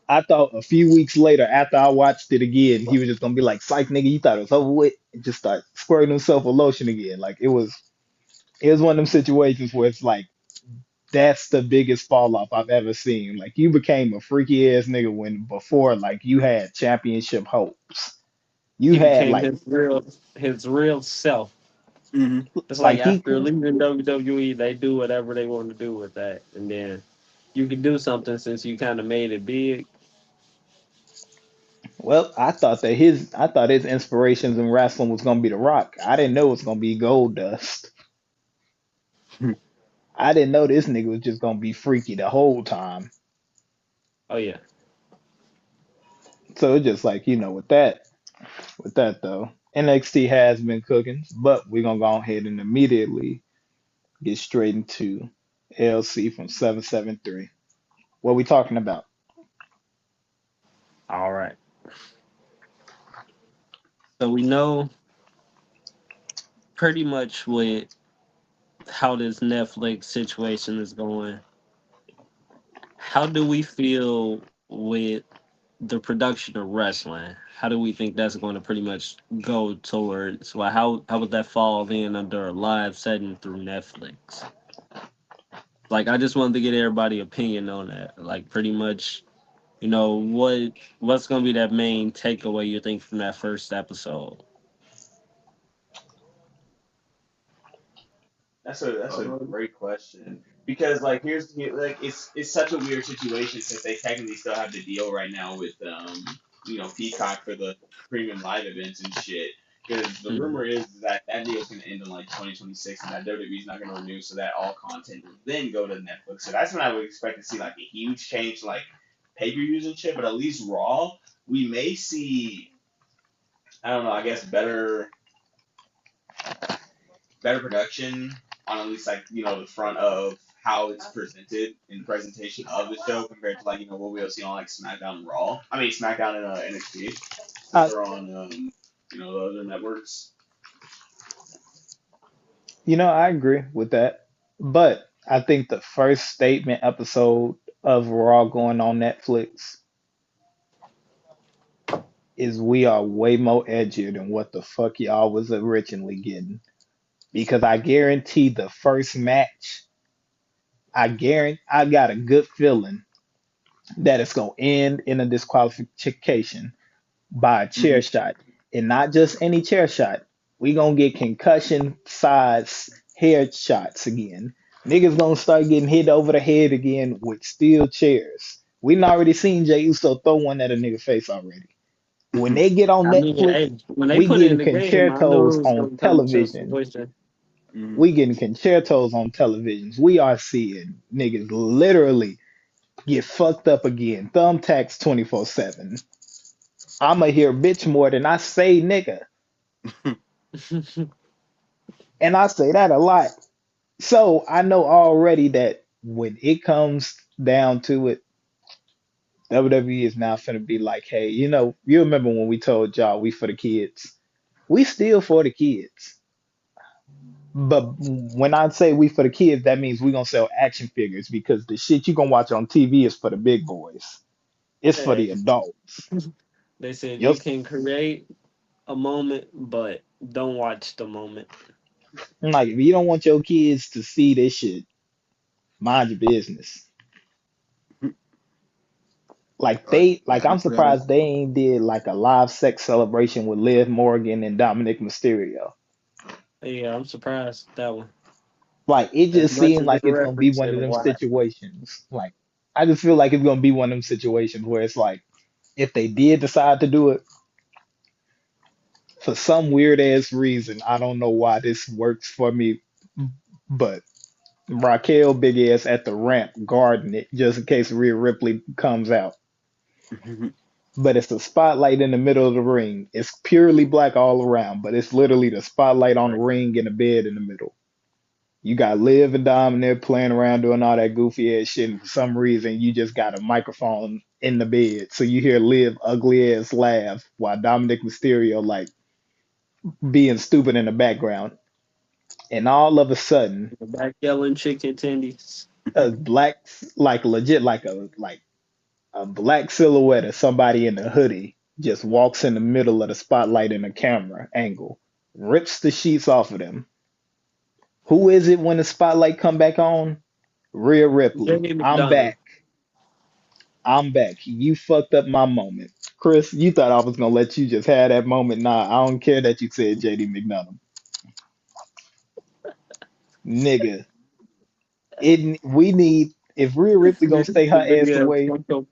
I thought a few weeks later, after I watched it again, he was just gonna be like, "Psych, nigga, you thought it was over with," and just start squirting himself with lotion again. Like it was one of them situations where it's like that's the biggest fall off I've ever seen. Like you became a freaky ass nigga when before like you had championship hopes. You He had became his real self. Hmm. It's like like he after leaving WWE, they do whatever they want to do with that, and then you can do something since you kind of made it big. well, I thought his inspirations in wrestling was gonna be The Rock. I didn't know it was gonna be Gold Dust. I didn't know this nigga was just gonna be freaky the whole time. Oh yeah. So it's just like, with that though, NXT has been cooking, but we're gonna go ahead and immediately get straight into LC from 773. What we talking about? All right. So we know pretty much with how this Netflix situation is going. How do we feel with the production of wrestling? How do we think that's going to pretty much go towards? Well, how would that fall in under a live setting through Netflix? Like, I just wanted to get everybody' opinion on that. Like, pretty much, what's going to be that main takeaway you think from that first episode? That's a Um, great question because like like it's such a weird situation since they technically still have the deal right now with Peacock for the premium live events and shit. Because the Mhm. rumor is that that deal is going to end in like 2026 and that WWE is not going to renew, so that all content will then go to Netflix. So that's when I would expect to see like a huge change, like pay per views and shit. But at least Raw, we may see, I don't know, I guess better production on at least like the front of how it's presented in presentation of the show compared to like what we'll see on like SmackDown and Raw. I mean SmackDown and NXT since I, they're on the other networks. I agree with that, but I think the first statement episode of Raw going on Netflix is we are way more edgier than what the fuck y'all was originally getting. Because I guarantee the first match, I got a good feeling that it's gonna end in a disqualification by a chair mhm. shot, and not just any chair shot. We gonna get concussion size head shots again. Niggas gonna start getting hit over the head again with steel chairs. We done already seen Jey Uso throw one at a nigga face already. When they get on I mean, Netflix, hey, when they we put it getting in the game, I knew concertos it was on going to come to a television. situation. Mhm. We getting concertos on televisions. We are seeing niggas literally get fucked up again. Thumbtacks 24/7. I'ma hear bitch more than I say nigga. And I say that a lot. So I know already that when it comes down to it, WWE is now finna be like, hey, you remember when we told y'all we for the kids? We still for the kids. But when I say we for the kids, that means we gonna sell action figures because the shit you gonna watch on TV is for the big boys. It's for the Hey, adults. they said you Yes. can create a moment, but don't watch the moment. Like if you don't want your kids to see this shit, Mind your business. Like Yeah, I'm that's better. surprised they ain't did like a live sex celebration with Liv Morgan and Dominic Mysterio. Yeah, I'm surprised that one. Like it As just much seemed as they like it's gonna be reference one it of a them lot. situations. Like I just feel like it's gonna be one of them situations where it's like if they did decide to do it for some weird ass reason, I don't know why this works for me, but Raquel big ass at the ramp guarding it just in case Rhea Ripley comes out. But it's the spotlight in the middle of the ring. It's purely black all around, but it's literally the spotlight on the Right. ring and a bed in the middle. You got Liv and Dom in there playing around doing all that goofy ass shit, and for some reason you just got a microphone in the bed. So you hear Liv ugly ass laugh while Dominic Mysterio like being stupid in the background. And all of a sudden, The back yelling chicken tendies. a black like legit like a black silhouette of somebody in a hoodie just walks in the middle of the spotlight in the camera angle, rips the sheets off of them. Who is it when the spotlight come back on? Rhea Ripley. Jimmy I'm McDonough. back. I'm back. You fucked up my moment. Chris, you thought I was gonna let you just have that moment. Nah, I don't care that you said JD McDonough. Nigga. We need if Rhea Ripley gonna stay her The big ass ass away, Funko.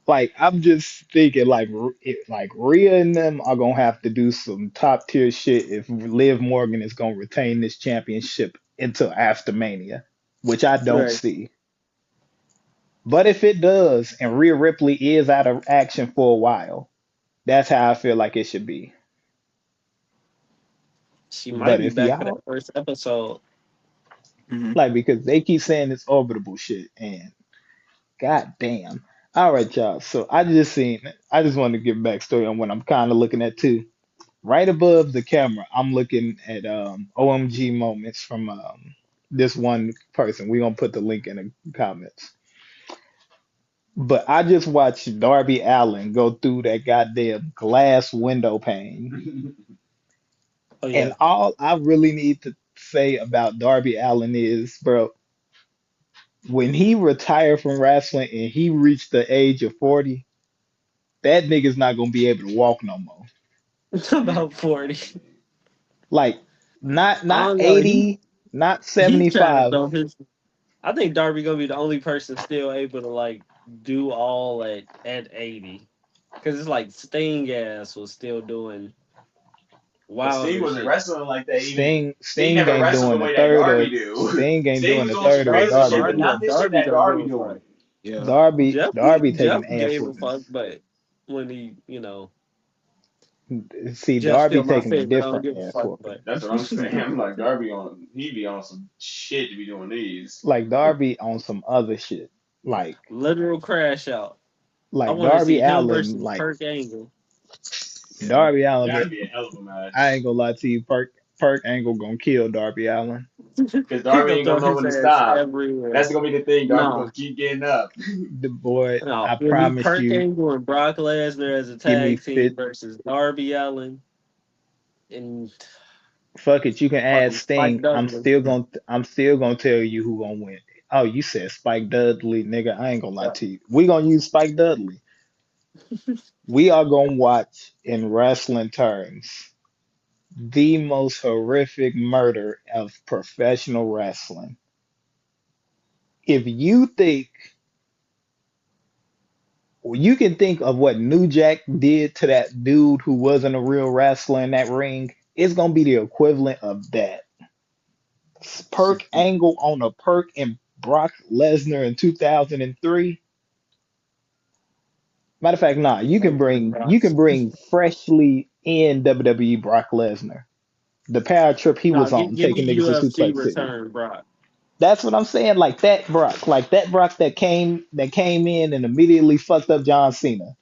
like I'm just thinking like Rhea and them are gonna have to do some top tier shit if Liv Morgan is gonna retain this championship until after Mania, which I don't Right. see. But if it does, and Rhea Ripley is out of action for a while, that's how I feel like it should be. She might But be if back for that y'all first episode. like because they keep saying it's orbitable shit, and god damn. All right, y'all. So I just wanted to give backstory on what I'm kind of looking at too. Right above the camera, I'm looking at OMG moments from this one person. We're gonna put the link in the comments. But I just watched Darby Allen go through that goddamn glass window pane. Oh And yeah. all I really need to say about Darby Allen is, bro, when he retired from wrestling and he reached the age of 40, that nigga's not gonna be able to walk no more. About 40. Like I not don't know. He 80, not he trying to 75. throw his. I think Darby gonna be the only person still able to like do all at 80. Because it's like Sting ass was still doing But Sting wilder wasn't shit. wrestling like that. Even Sting Sting never ain't wrestled the doing a way that third Darby of do. Sting ain't Sting doing was a on some third of what crazy Darby, shit, Darby but Darby, not doing. this shit Darby that gonna give Darby a fuck. doing. Yeah. Darby Jeff taking gave a fuck, affluence. but when he, See, Jeff Darby still my taking a favorite. I don't different give a ass fuck, whooping. but That's what I'm saying. I'm like Darby on. He be on some shit to be doing these. Like Darby on some other shit. Like literal crash out. I like want to see Darby him Allen, versus like Perk Angle. Yeah. Darby Allen. That'd be a hell of a I match. ain't gonna lie to you, Perk Angle gonna kill Darby Allen. Because He Darby gonna ain't gonna throw know his when to ass stop. everywhere. That's gonna be the thing. Darby Nah, gonna keep getting up. The boy, no. I It'll be promise Perk you, Angle and Brock Lesnar as a give me tag team fit. versus Darby Allen and Fuck it, you can add fucking Spike Sting. Dudley. I'm still gonna tell you who gonna win. Oh, you said Spike Dudley, nigga. I ain't gonna lie Yeah. to you. We gonna use Spike Dudley. We are gonna watch in wrestling terms the most horrific murder of professional wrestling. If you think you can think of what New Jack did to that dude who wasn't a real wrestler in that ring, it's gonna be the equivalent of that. Perk Angle on a Perk and Brock Lesnar in 2003. Matter of fact, nah, you can bring freshly in WWE Brock Lesnar. The power trip he No, was on, give taking me niggas to UFC Suplex City. return, Brock. That's what I'm saying. Like that Brock that came in and immediately fucked up John Cena.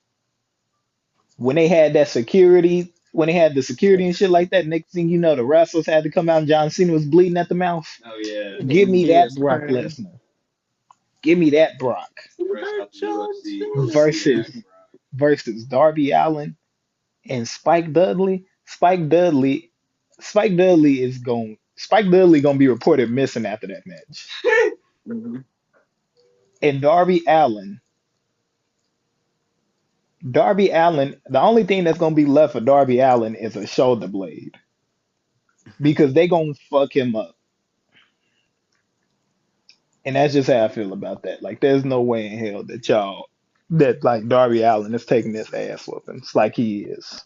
When they had that security, when they had the security and shit like that, next thing you know, the wrestlers had to come out and John Cena was bleeding at the mouth. Oh yeah. Give me He that is Brock crying. Lesnar. Give me that Brock Fresh That out the John UFC. Give Cena. me that, versus Darby Allen and Spike Dudley. Spike Dudley is going. Spike literally gonna be reported missing after that match. Mhm. And Darby Allen, the only thing that's gonna be left for Darby Allen is a shoulder blade because they gonna fuck him up. And that's just how I feel about that. Like, there's no way in hell that like Darby Allen is taking this ass whooping. It's like he is.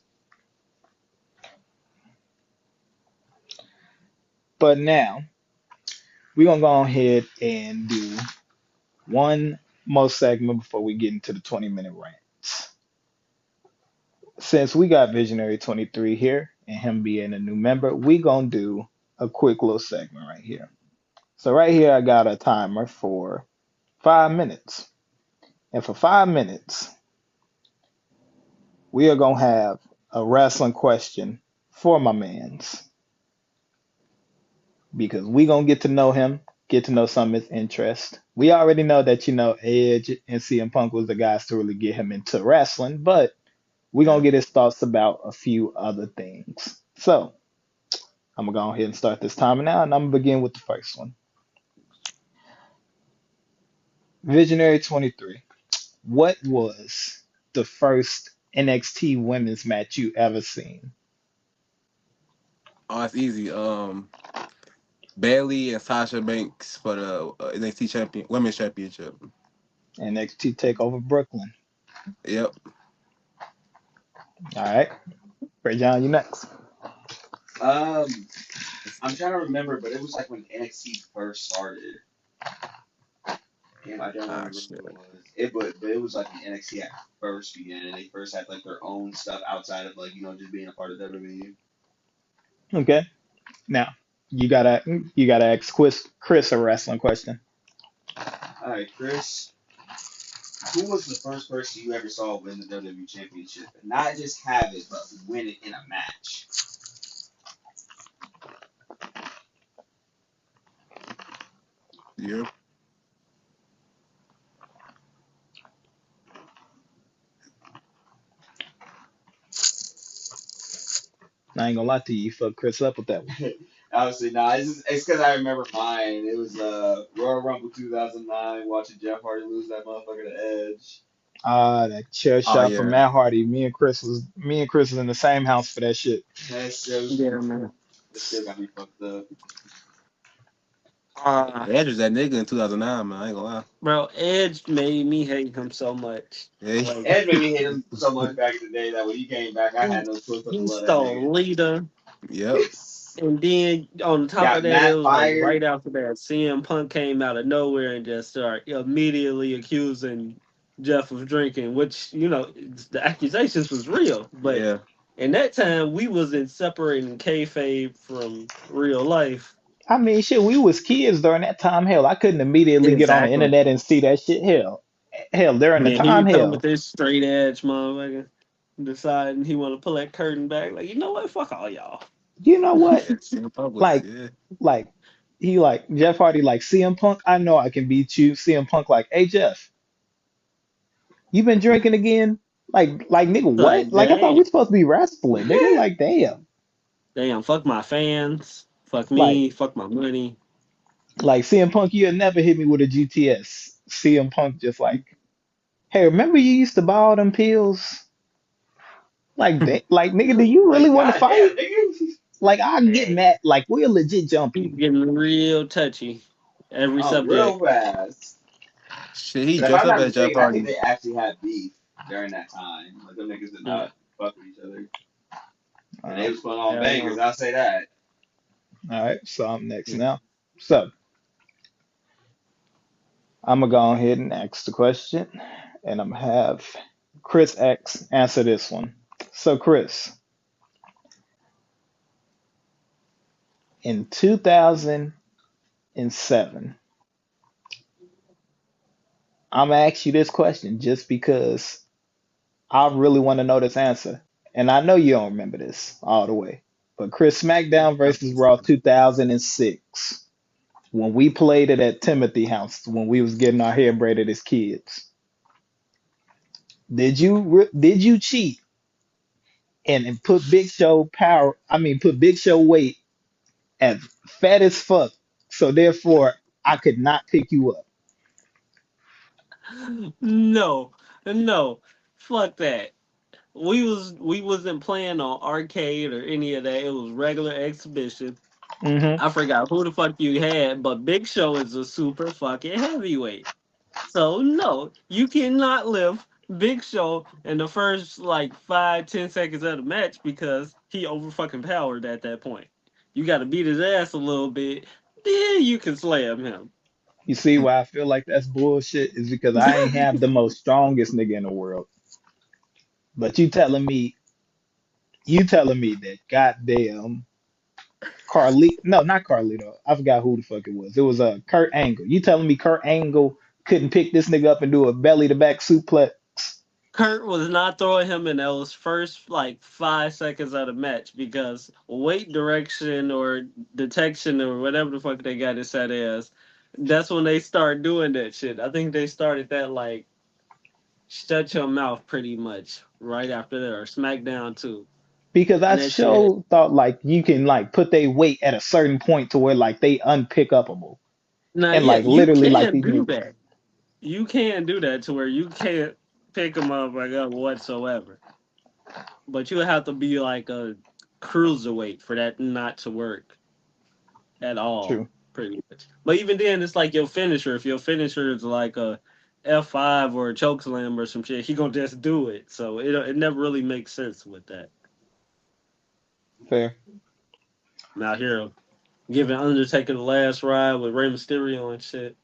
But now we're gonna go ahead and do one more segment before we get into the 20-minute rants. Since we got Visionary 23 here and him being a new member, we gonna do a quick little segment right here. So right here I got a timer for 5 minutes. And for 5 minutes, we are gonna have a wrestling question for my mans because we gonna get to know him, get to know some of his interest. We already know that Edge and CM Punk was the guys to really get him into wrestling, but we gonna Yeah. get his thoughts about a few other things. So I'm gonna go ahead and start this timer now, and I'm gonna begin with the first one. Visionary 23. What was the first NXT women's match you ever seen? Oh, it's easy. Bailey and Sasha Banks for the NXT Women's Championship. NXT Takeover Brooklyn. Yep. All right, Ray John, you next. Um, I'm trying to remember, but it was like when NXT first started. Damn, I don't Ah, remember who shit. it was. But it was like when NXT at first began, and they first had like their own stuff outside of like just being a part of WWE. Okay, now you gotta ask Chris a wrestling question. All right, Chris, who was the first person you ever saw win the WWE Championship, and not just have it, but win it in a match? Yep. I ain't gonna lie to you, you fucked Chris up with that one. Obviously, nah. It's because I remember mine. It was Royal Rumble 2009. Watching Jeff Hardy lose that motherfucker to Edge. That chair Oh shot from yeah. Matt Hardy. Me and Chris was in the same house for that shit. That still, Yeah, man. that still got me fucked up. Edge was that nigga in 2009, man. I ain't gonna lie. Bro, Edge made me hate him so much. Yeah. Like Edge made me hate him so much back in the day that when he came back, I he had no choice but to he love that stole Lita, Yep. and then on top of got that, it Matt was like fired. right after that, CM Punk came out of nowhere and just started immediately accusing Jeff of drinking, which the accusations was real, but Yeah. in that time we wasn't separating kayfabe from real life. I mean, shit, we was kids during that time. Hell, I couldn't immediately get on the Exactly. internet and see that shit. Hell, during And the then here time, you come with hell, this straight edge motherfucker deciding he want to pull that curtain back. Like, you know what? Fuck all y'all. you know what? Yeah. CM Punk was, Like, yeah. like like Jeff Hardy, like CM Punk. I know I can beat you. CM Punk, like, hey Jeff, you been drinking again? Like nigga, what? Like, Like I thought we damn. supposed to be wrestling, nigga. Like damn. Damn, fuck my fans. Fuck Like me. Fuck my money. like CM Punk, you'll never hit me with a GTS. CM Punk just like, hey, remember you used to buy all them pills? Like nigga, do you really Like, want to fight? goddamn, nigga. Like I get Dang. mad. Like we'll legit jump He's you. getting real touchy. Every Oh, real subject. fast. Shit, he And if dressed I'm up not as Jeff mistaken, I think Hardy. they actually had beef during that time. Like, them niggas did Yeah. not fuck with each other. And they Uh, was putting on Hell bangers, no. I'll say that. all right, so I'm next Yeah. now. So I'm gonna go ahead and ask the question, and I'm gonna have Chris X answer this one. So Chris, in 2007, I'm gonna ask you this question just because I really want to know this answer, and I know you don't remember this all the way. But Chris SmackDown versus Raw 2006, when we played it at Timothy House, when we was getting our hair braided as kids, did you cheat and put Big Show power? I mean, put Big Show weight as fat as fuck. So therefore, I could not pick you up. No, no, fuck that. We wasn't playing on arcade or any of that. It was regular exhibition. Hmm. I forgot who the fuck you had, but Big Show is a super fucking heavyweight. So no, you cannot lift Big Show in the first like 5, 10 seconds of the match because he over fucking powered at that point. You got to beat his ass a little bit, then you can slam him. You see why I feel like that's bullshit is because I ain't have the most strongest nigga in the world. But you telling me that goddamn no, not Carlito. I forgot who the fuck it was. It was Kurt Angle. You telling me Kurt Angle couldn't pick this nigga up and do a belly to back suplex? Kurt was not throwing him in those first like 5 seconds of the match because weight direction or detection or whatever the fuck they got it set as. That's when they start doing that shit. I think they started that like shut your mouth pretty much right after that or SmackDown too. Because I And that shit. sure thought like you can like put their weight at a certain point to where like they unpickupable. Now, And yeah, like you literally like can these do niggas. that. You can do that to where you can't pick them up like up whatsoever. But you have to be like a cruiserweight for that not to work at all, True. pretty much. But even then, it's like your finisher. If your finisher is like a F5 or a chokeslam or some shit, he gonna just do it. So it never really makes sense with that. Fair. Now here, giving Undertaker the last ride with Rey Mysterio and shit.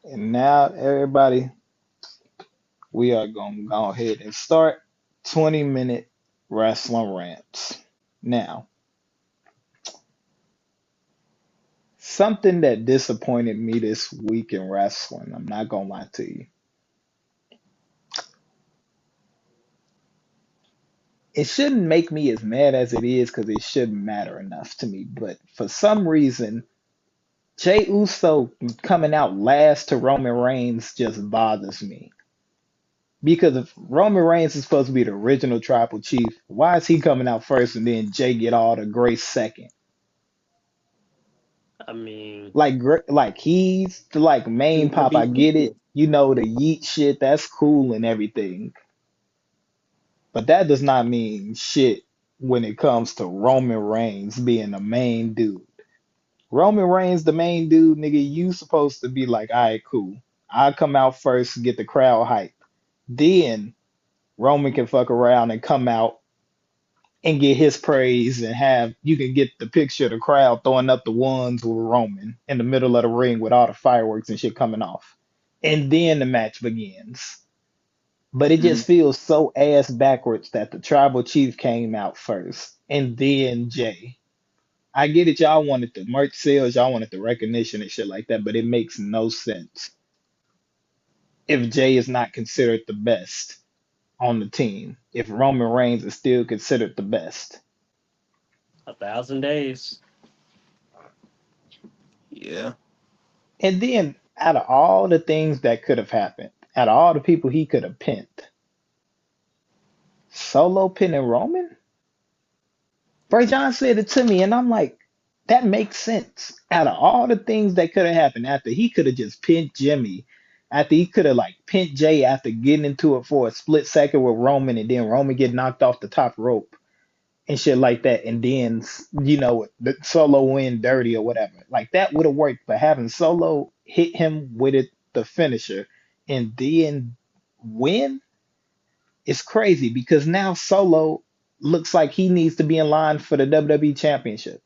And now everybody, we are gonna go ahead and start 20-minute wrestling rants. Now, something that disappointed me this week in wrestling, I'm not gonna lie to you. It shouldn't make me as mad as it is because it shouldn't matter enough to me. But for some reason, Jay Uso coming out last to Roman Reigns just bothers me. Because if Roman Reigns is supposed to be the original tribal chief, why is he coming out first and then Jay get all the grace second? I mean, Like he's the like main to pop. be I get it. equal. You know the yeet shit. That's cool and everything. But that does not mean shit when it comes to Roman Reigns being the main dude. Roman Reigns, the main dude, nigga, you supposed to be like, all right, cool. I come out first, get the crowd hype. Then Roman can fuck around and come out and get his praise and have you can get the picture of the crowd throwing up the ones with Roman in the middle of the ring with all the fireworks and shit coming off. And then the match begins. But it Mhm. just feels so ass backwards that the tribal chief came out first and then Jay. I get it, y'all wanted the merch sales, y'all wanted the recognition and shit like that, but it makes no sense if Jay is not considered the best on the team, if Roman Reigns is still considered the best. 1,000 days. Yeah. And then, out of all the things that could have happened, out of all the people he could have pinned, solo pinning Roman? Bray John said it to me, and I'm like, that makes sense. Out of all the things that could have happened, after he could have just pinned Jimmy, after he could have like pinned Jay after getting into it for a split second with Roman, and then Roman get knocked off the top rope and shit like that, and then the Solo win dirty or whatever. Like that would have worked, but having Solo hit him with the finisher and then win is crazy because now Solo looks like he needs to be in line for the WWE Championship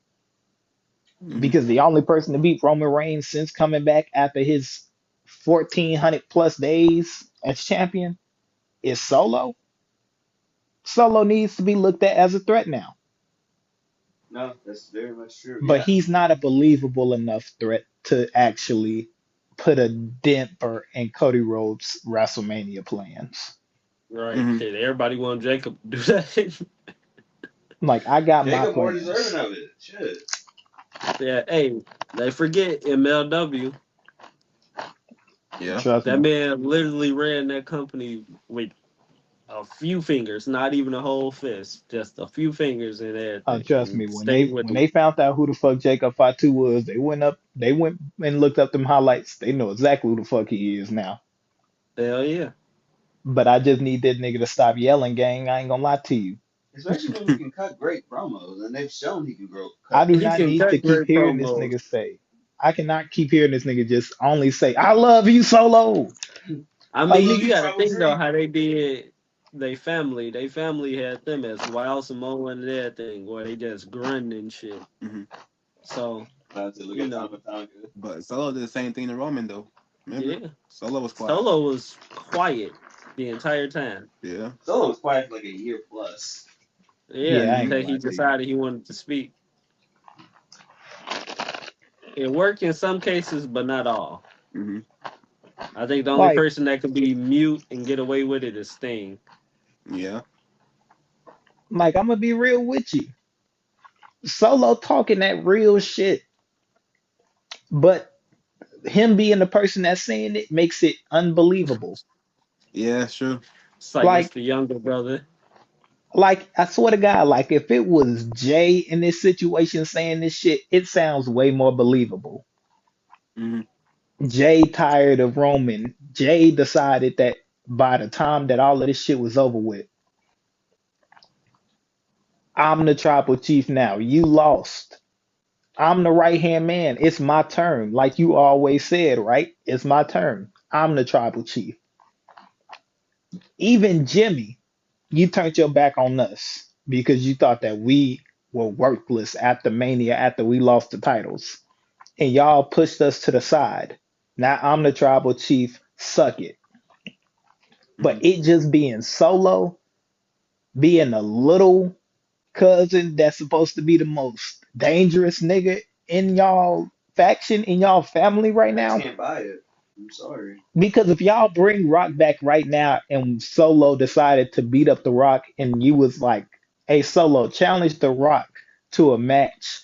Mhm. because the only person to beat Roman Reigns since coming back after his 1,400 plus days as champion is Solo. Solo needs to be looked at as a threat now. No, that's very much true. But Yeah. he's not a believable enough threat to actually put a damper in Cody Rhodes' WrestleMania plans. Right. Mhm. Shit, everybody want Jacob to do that. Like I got my Jacob more deserving plans. of it. Shit. Yeah, hey, they forget MLW. Yeah. Trust That me. man literally ran that company with A few fingers, not even a whole fist, just a few fingers and everything, Trust me, and stayed with when them. they found out who the fuck Jacob Fatu was, they went and looked up them highlights. They know exactly who the fuck he is now. Hell yeah. But I just need that nigga to stop yelling, gang. I ain't gonna lie to you. Especially when he can cut great promos, and they've shown he can I cut do He not can need to cut keep great hearing this promos. nigga say. I cannot keep hearing this nigga just only say, "I love you, Solo." I Like mean, love you nigga, you, got to Tribal think though G. how they did. They family, had them as wild Samoan and everything, where they just grunting and shit. Hmm. So About to look you at know, Tama Tonga. But Solo did the same thing to Roman though. Remember, yeah. Solo was quiet. Solo was quiet the entire time. Yeah. Solo was quiet for like a year plus. Yeah, yeah, I ain't Hmm. until gonna he lie to you. decided he wanted to speak. It worked in some cases, but not all. Hmm. I think the only Like, person that could be mute and get away with it is Sting. Yeah. I'm gonna be real with you. Solo talking that real shit, but him being the person that's saying it makes it unbelievable. Yeah. Sure. It's like it's Like, the younger brother. I swear to God, like if it was Jay in this situation saying this shit, it sounds way more believable. Hmm. Jay tired of Roman. Jay decided that by the time that all of this shit was over with, I'm the tribal chief now. You lost. I'm the right hand man. It's my turn. Like you always said, right? It's my turn. I'm the tribal chief. Even Jimmy, you turned your back on us because you thought that we were worthless after Mania, after we lost the titles. And y'all pushed us to the side. Now I'm the tribal chief. Suck it. But Hmm. it just being solo, being a little cousin that's supposed to be the most dangerous nigga in y'all faction, in y'all family right I just now. can't buy it. I'm sorry. Because if y'all bring Rock back right now and Solo decided to beat up The Rock and you was like, hey, Solo, challenge The Rock to a match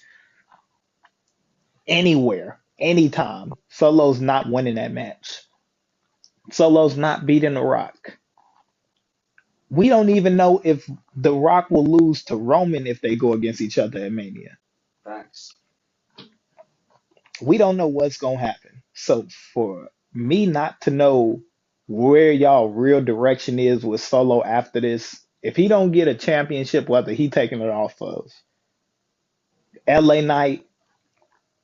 anywhere, anytime, Solo's not winning that match. Solo's not beating The Rock. We don't even know if The Rock will lose to Roman if they go against each other at Mania. Facts. We don't know what's gonna happen. So for me not to know where y'all real direction is with Solo after this, if he don't get a championship, whether he taking it off of LA Knight,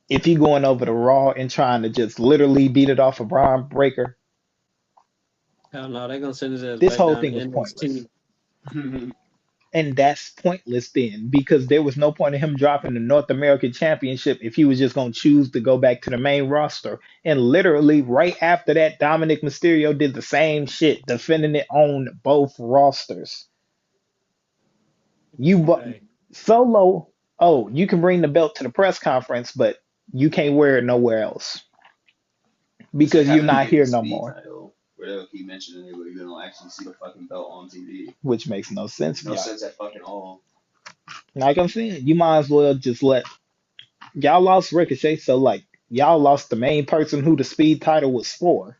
if he going over to Raw and trying to just literally beat it off of Braun Breaker, Hell no, they're gonna send his ass this back whole down thing to was pointless. NXT. And that's pointless then because there was no point in him dropping the North American Championship if he was just going to choose to go back to the main roster. And literally right after that, Dominic Mysterio did the same shit, defending it on both rosters. You bu- Hey, Solo, oh, you can bring the belt to the press conference, but you can't wear it nowhere else This shit because you're happened not against the here no speed more, title, where they'll keep mentioning it, but you don't actually see the fucking belt on TV. which makes no sense, No y'all. sense at fucking all. Like I'm saying, you might as well just let y'all lost Ricochet, so like y'all lost the main person who the speed title was for.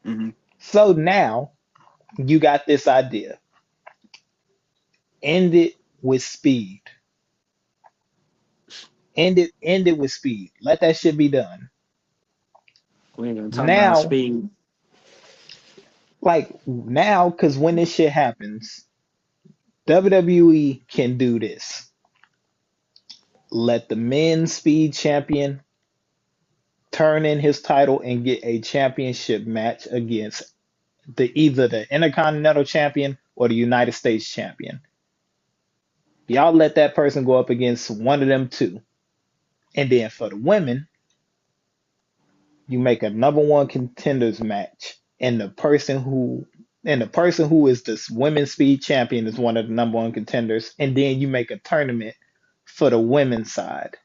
Hmm. So now you got this idea. End it with speed. End it with speed. Let that shit be done. we ain't gonna talk about Now, speed. now, cause when this shit happens, WWE can do this. Let the men's speed champion turn in his title and get a championship match against either the Intercontinental Champion or the United States Champion. Y'all let that person go up against one of them two. And then for the women, you make a number one contenders match, and the person who is this women's speed champion is one of the number one contenders, and then you make a tournament for the women's side.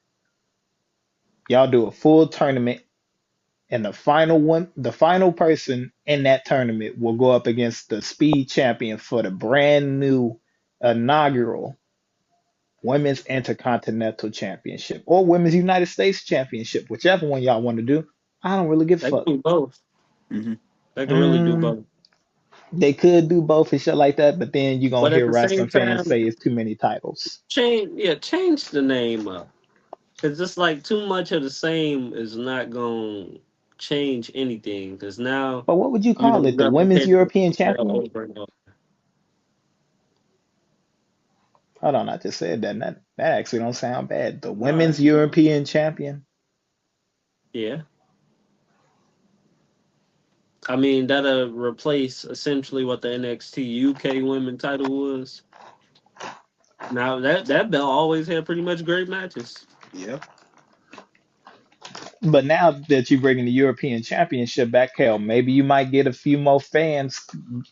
Y'all do a full tournament, and the final person in that tournament will go up against the speed champion for the brand new inaugural women's intercontinental championship or women's United States championship, whichever one y'all want to do. I don't really give a They can fuck. do both. Hmm. They can really do Mm, both. They could do both and shit like that, but then you're gonna But at hear the same wrestling fans time, say it's too many titles. change the name up. Cause it's like too much of the same is not gonna change anything. Cause now, But what would you you call know, it? you The have to women's pay the European belt champion? over and over. Hold on, I just said that. That actually don't sound bad. The No, women's actually, no. European champion. Yeah. I mean, that'll replace essentially what the NXT UK women title was. Now that belt always had pretty much great matches. Yeah. But now that you're bringing the European Championship back, hell, maybe you might get a few more fans,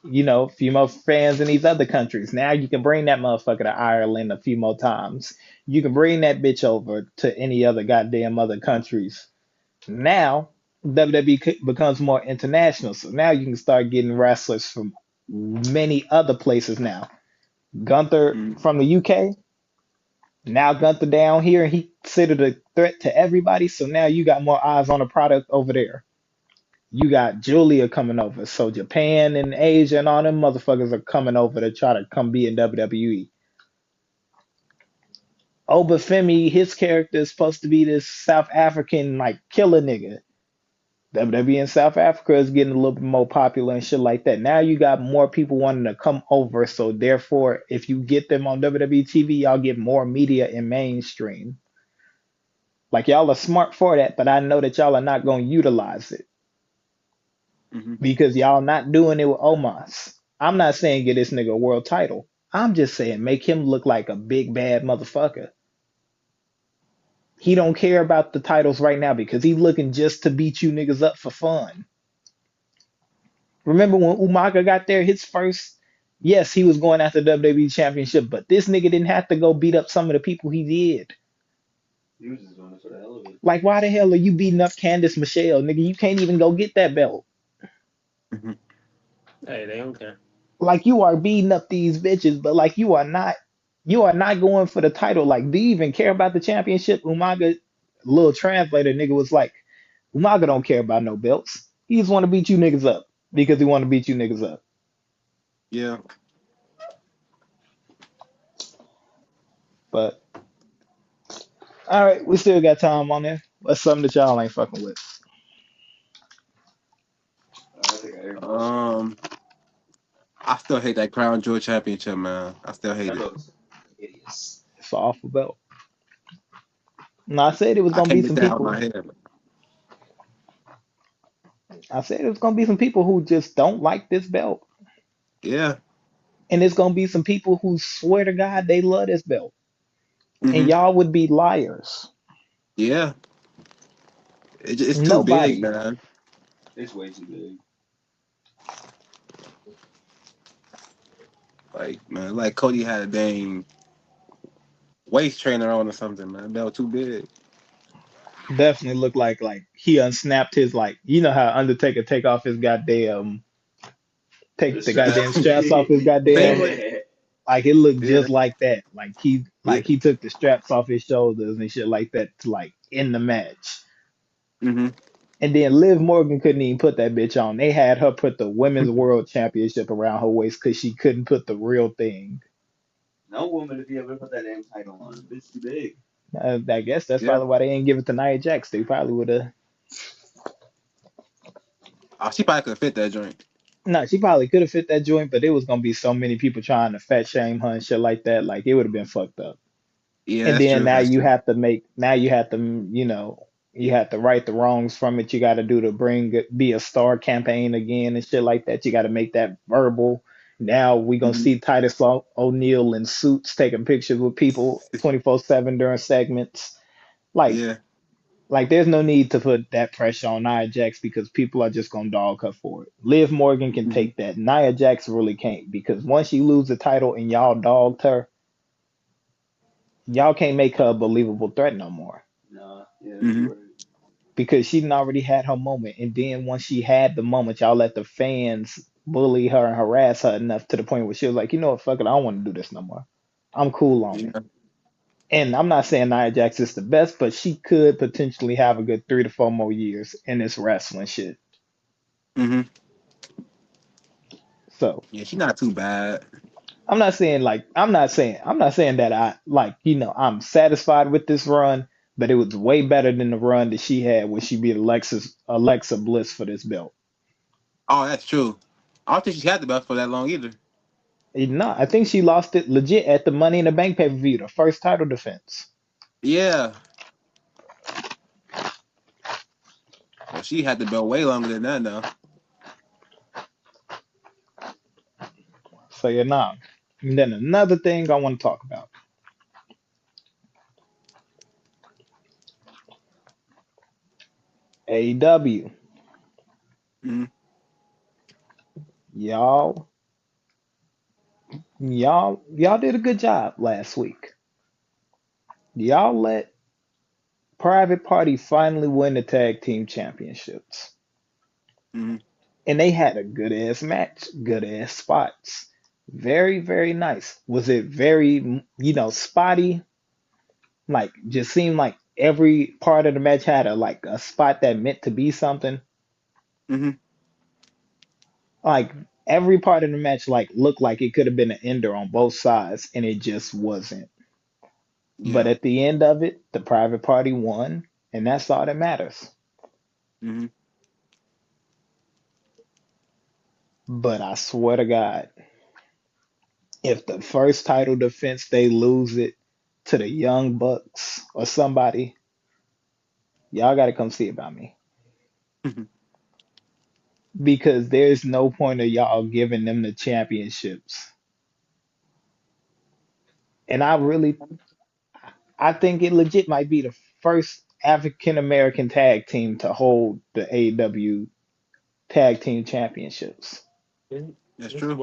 a few more fans in these other countries. Now you can bring that motherfucker to Ireland a few more times. You can bring that bitch over to any other goddamn other countries. Now WWE becomes more international, so now you can start getting wrestlers from many other places now. Gunther Mm. from the UK, now Gunther down here, and he considered a threat to everybody. So now you got more eyes on the product over there. You got Julia coming over. So Japan and Asia and all them motherfuckers are coming over to try to come be in WWE. Obafemi, his character is supposed to be this South African like killer nigga. WWE in South Africa is getting a little bit more popular and shit like that. Now you got more people wanting to come over. So therefore, if you get them on WWE TV, y'all get more media and mainstream. Like y'all are smart for that, but I know that y'all are not going to utilize it Mm-hmm. because y'all not doing it with Omos. I'm not saying get this nigga a world title. I'm just saying make him look like a big bad motherfucker. He don't care about the titles right now because he's looking just to beat you niggas up for fun. Remember when Umaga got there, his first, yes, he was going after the WWE Championship, but this nigga didn't have to go beat up some of the people he did. He was just doing it for the hell of it. Like, why the hell are you beating up Candice Michelle, nigga? You can't even go get that belt. Mm-hmm. Hey, they don't care. Like, you are beating up these bitches, but like, you are not going for the title. Like, do you even care about the championship? Umaga, little translator nigga was like, Umaga don't care about no belts. He just want to beat you niggas up because he want to beat you niggas up. Yeah. But all right, we still got time on there. What's something that y'all ain't fucking with? I think I heard most. Um, I still hate that Crown Jewel Championship, man. I still hate That it. belt was hideous. It's an awful belt. No, I said it was I gonna be can't get some that out of people. my head. I said it was gonna be some people who just don't like this belt, Yeah. and it's gonna be some people who swear to God they love this belt, and Mm-hmm. y'all would be liars. Yeah. It's too big, Nobody. man. It's way too big. Like, man, like Cody had a dang waist trainer on or something, man. Belt too big. Definitely looked like he unsnapped his like you know how Undertaker take off his goddamn The take the strap. goddamn straps off his Same goddamn way. Yeah. like it looked Yeah. just like that. Yeah. Like he took the straps off his shoulders and shit like that to like in the match. Mm-hmm. And then Liv Morgan couldn't even put that bitch on. They had her put the women's world championship around her waist because she couldn't put the real thing. No woman if you ever put that damn title on. It's too big. I guess that's Yeah. probably why they didn't give it to Nia Jax. They probably would have. Oh, she probably could fit that joint. No, she probably could have fit that joint, but it was gonna be so many people trying to fat shame her and shit like that. Like it would have been fucked up. Yeah, And that's then true. That's true. now you have to you have to right the wrongs from it. You got to do to be a star campaign again and shit like that. You got to make that verbal. Now we gonna Mm-hmm. see Titus O'Neil in suits taking pictures with people 24/7 during segments. Like Yeah. there's no need to put that pressure on Nia Jax because people are just gonna dog her for it. Liv Morgan can Mm-hmm. take that. Nia Jax really can't because once you lose the title and y'all dogged her, y'all can't make her a believable threat no more Nah, yeah, Mm-hmm. you're right. because she done already had her moment. And then once she had the moment, y'all let the fans bully her and harass her enough to the point where she was like, you know what, fuck it, I don't want to do this no more. I'm cool on it. Yeah. And I'm not saying Nia Jax is the best, but she could potentially have a good 3 to 4 more years in this wrestling shit. Mm-hmm. So Yeah, she's not too bad. I'm not saying that I like, I'm satisfied with this run, but it was way better than the run that she had when she beat Alexa Bliss for this belt. Oh, that's true. I don't think she's had the belt for that long either. No, I think she lost it legit at the Money in the Bank pay-per-view, the first title defense. Yeah, but she had the belt way longer than that now. So you're not. And then another thing I want to talk about. AEW. Mm-hmm. Y'all, y'all did a good job last week. Y'all let Private Party finally win the tag team championships. Mm-hmm. And they had a good ass match, good ass spots. Very, very nice. Was it very, spotty? Like, just seemed like every part of the match had a spot that meant to be something. Mm-hmm. Like every part of the match looked like it could have been an ender on both sides, and it just wasn't. But Yeah. at the end of it, the Private Party won, and that's all that matters. Mm-hmm. But I swear to God, if the first title defense they lose it to the Young Bucks or somebody, y'all got to come see about me because there's no point of y'all giving them the championships. And I think it legit might be the first African American tag team to hold the AEW tag team championships. That's true.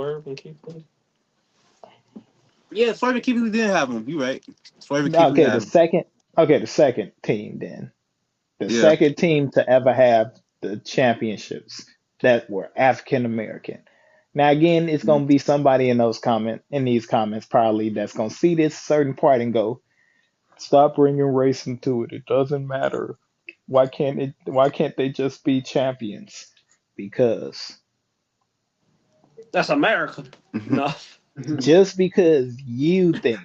Yeah, Swerve and Keith Lee did have them. You right. Swerve and Keith Lee Okay, had them. the second team then. The Yeah. second team to ever have the championships that were African American. Now again, it's Mm-hmm. gonna be somebody in these comments probably that's gonna see this certain part and go, "Stop bringing race into it. It doesn't matter. Why can't they just be champions?" Because That's America. No. just because you think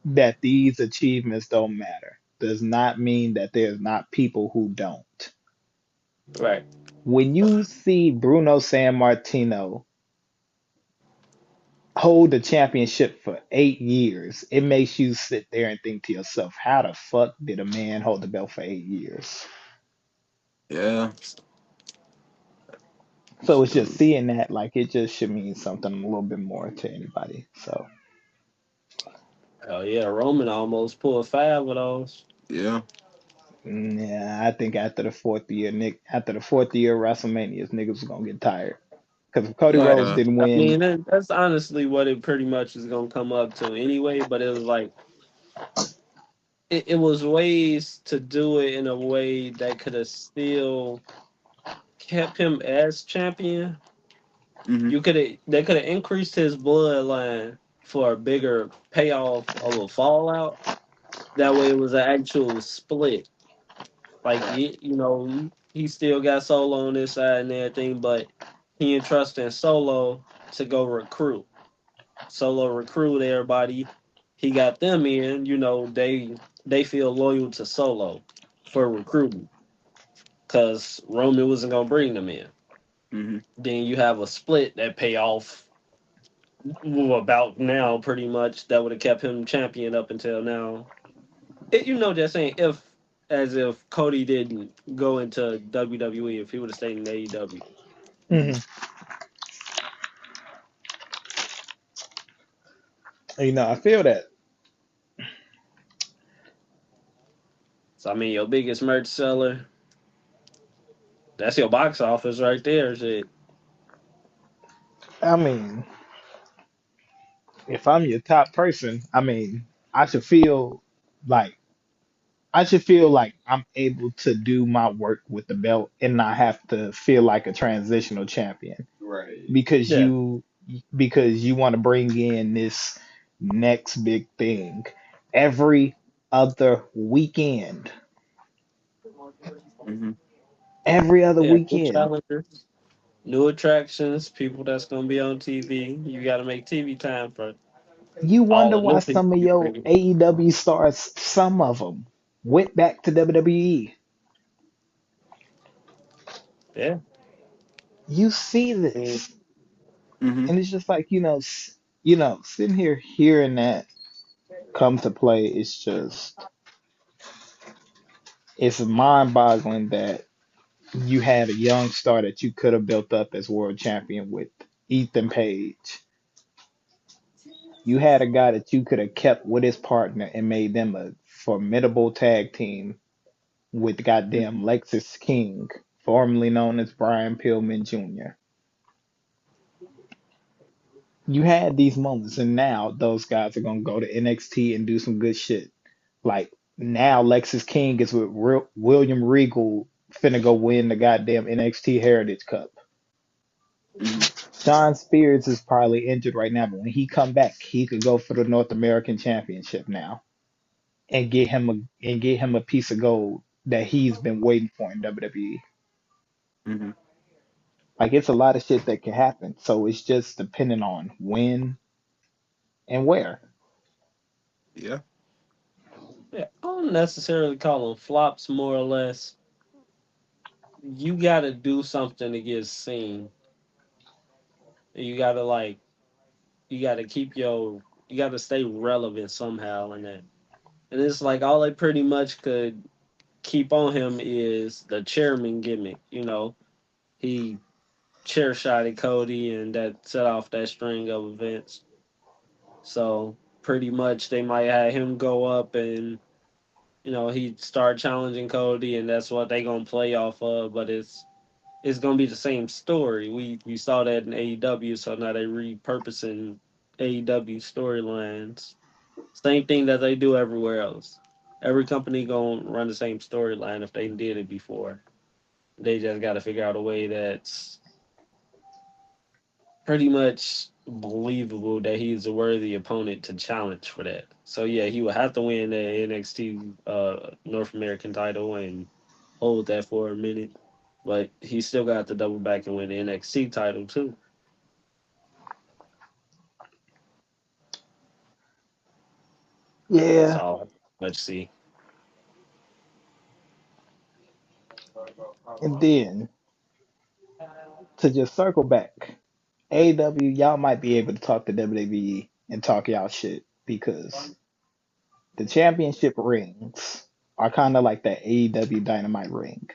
that these achievements don't matter does not mean that there's not people who don't. Right. When you see Bruno San Martino hold the championship for 8 years, it makes you sit there and think to yourself, how the fuck did a man hold the belt for 8 years? Yeah. So it's just seeing that, like, it just should mean something a little bit more to anybody. So Oh yeah, Roman almost pulled 5 of those. Yeah. yeah, I think after the fourth year of WrestleManias, niggas was gonna get tired. Because if Cody Right. Rhodes Yeah. didn't I win, mean, that's honestly what it pretty much is gonna come up to anyway. But it was like it was ways to do it in a way that could have still kept him as champion. Mm-hmm. You could have They could have increased his bloodline for a bigger payoff of a fallout. That way, it was an actual split. Like he still got Solo on this side and everything, but he entrusting Solo to go recruit. Solo recruit everybody. He got them in. They feel loyal to Solo for recruiting because Roman wasn't gonna bring them in. Mm-hmm. Then you have a split that pay off about now, pretty much. That would have kept him champion up until now. Just saying as if Cody didn't go into WWE, if he would have stayed in AEW. Mm-hmm. mhm, I feel that. So I mean, your biggest merch seller, that's your box office right there. Shit. I mean, if I'm your top person, I mean, I should feel like I should feel like I'm able to do my work with the belt and not have to feel like a transitional champion Right. because Yeah. you want to bring in this next big thing every other weekend. Mm-hmm. Every other Yeah. New weekend. challengers. New attractions, people that's gonna be on TV. You got to make TV time for You all wonder the why new people some of you your bring. AEW stars, some of them, went back to WWE. Yeah. You see Mm. this, Hmm. and it's just like sitting here hearing that come to play. It's mind-boggling that you had a young star that you could have built up as world champion with Ethan Page. You had a guy that you could have kept with his partner and made them a formidable tag team with goddamn Lexus King, formerly known as Brian Pillman Jr. You had these moments, and now those guys are gonna go to NXT and do some good shit. Like now, Lexus King is with William Regal finna go win the goddamn NXT Heritage Cup. Hmm. Sean Spears is probably injured right now, but when he come back, he could go for the North American Championship now and get him a piece of gold that he's been waiting for in WWE. Hmm. Like it's a lot of shit that can happen. So it's just depending on when and where. Yeah. Yeah, I don't necessarily call them flops. More or less, you got to do something to get seen. You got to you got to keep you got to stay relevant somehow in that. And it's like all they pretty much could keep on him is the chairman gimmick. He chair shotted Cody, and that set off that string of events. So pretty much they might have him go up and he start challenging Cody, and that's what they gonna play off of. But it's gonna be the same story. We saw that in AEW, so now they repurposing AEW storylines. Same thing that they do everywhere else. Every company gonna run the same storyline if they did it before. They just got to figure out a way that's pretty much believable that he's a worthy opponent to challenge for that. So yeah, he would have to win the NXT North American title and hold that for a minute. But he still got to double back and win the NXT title too. That's Yeah. all I much see. And then to just circle back, AEW, y'all might be able to talk to WWE and talk y'all shit because the championship rings are kind of like that AEW Dynamite ring.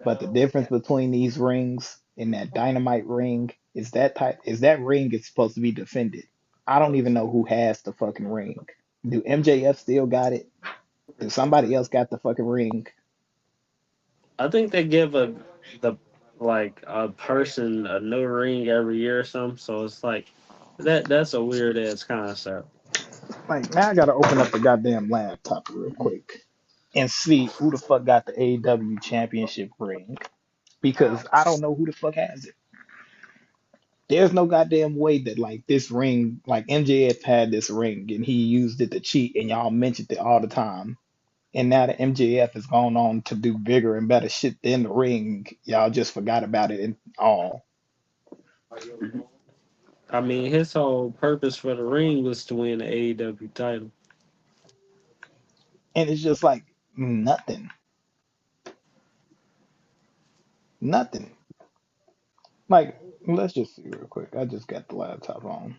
But the difference between these rings and that Dynamite ring is that ring is supposed to be defended. I don't even know who has the fucking ring. Do MJF still got it? Do somebody else got the fucking ring? I think they give the like a person a new ring every year or something. So it's like that's a weird ass concept. Like now I gotta open up the goddamn laptop real quick and see who the fuck got the AEW championship ring. Because I don't know who the fuck has it. There's no goddamn way that like this ring, like MJF had this ring and he used it to cheat and y'all mentioned it all the time. And now that MJF has gone on to do bigger and better shit than the ring, y'all just forgot about it and all. Hmm. I mean, his whole purpose for the ring was to win the AEW title. And it's just like nothing. Nothing. Like, let's just see real quick. I just got the laptop on.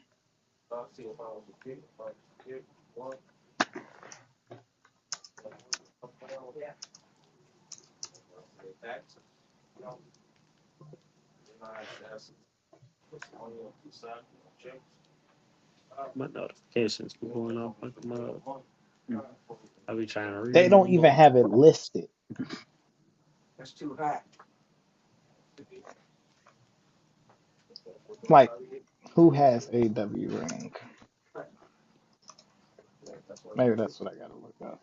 My notifications be going off like a mother. I be trying to read They don't them. even have it listed. Like, who has AW ring? Maybe that's what I gotta look up.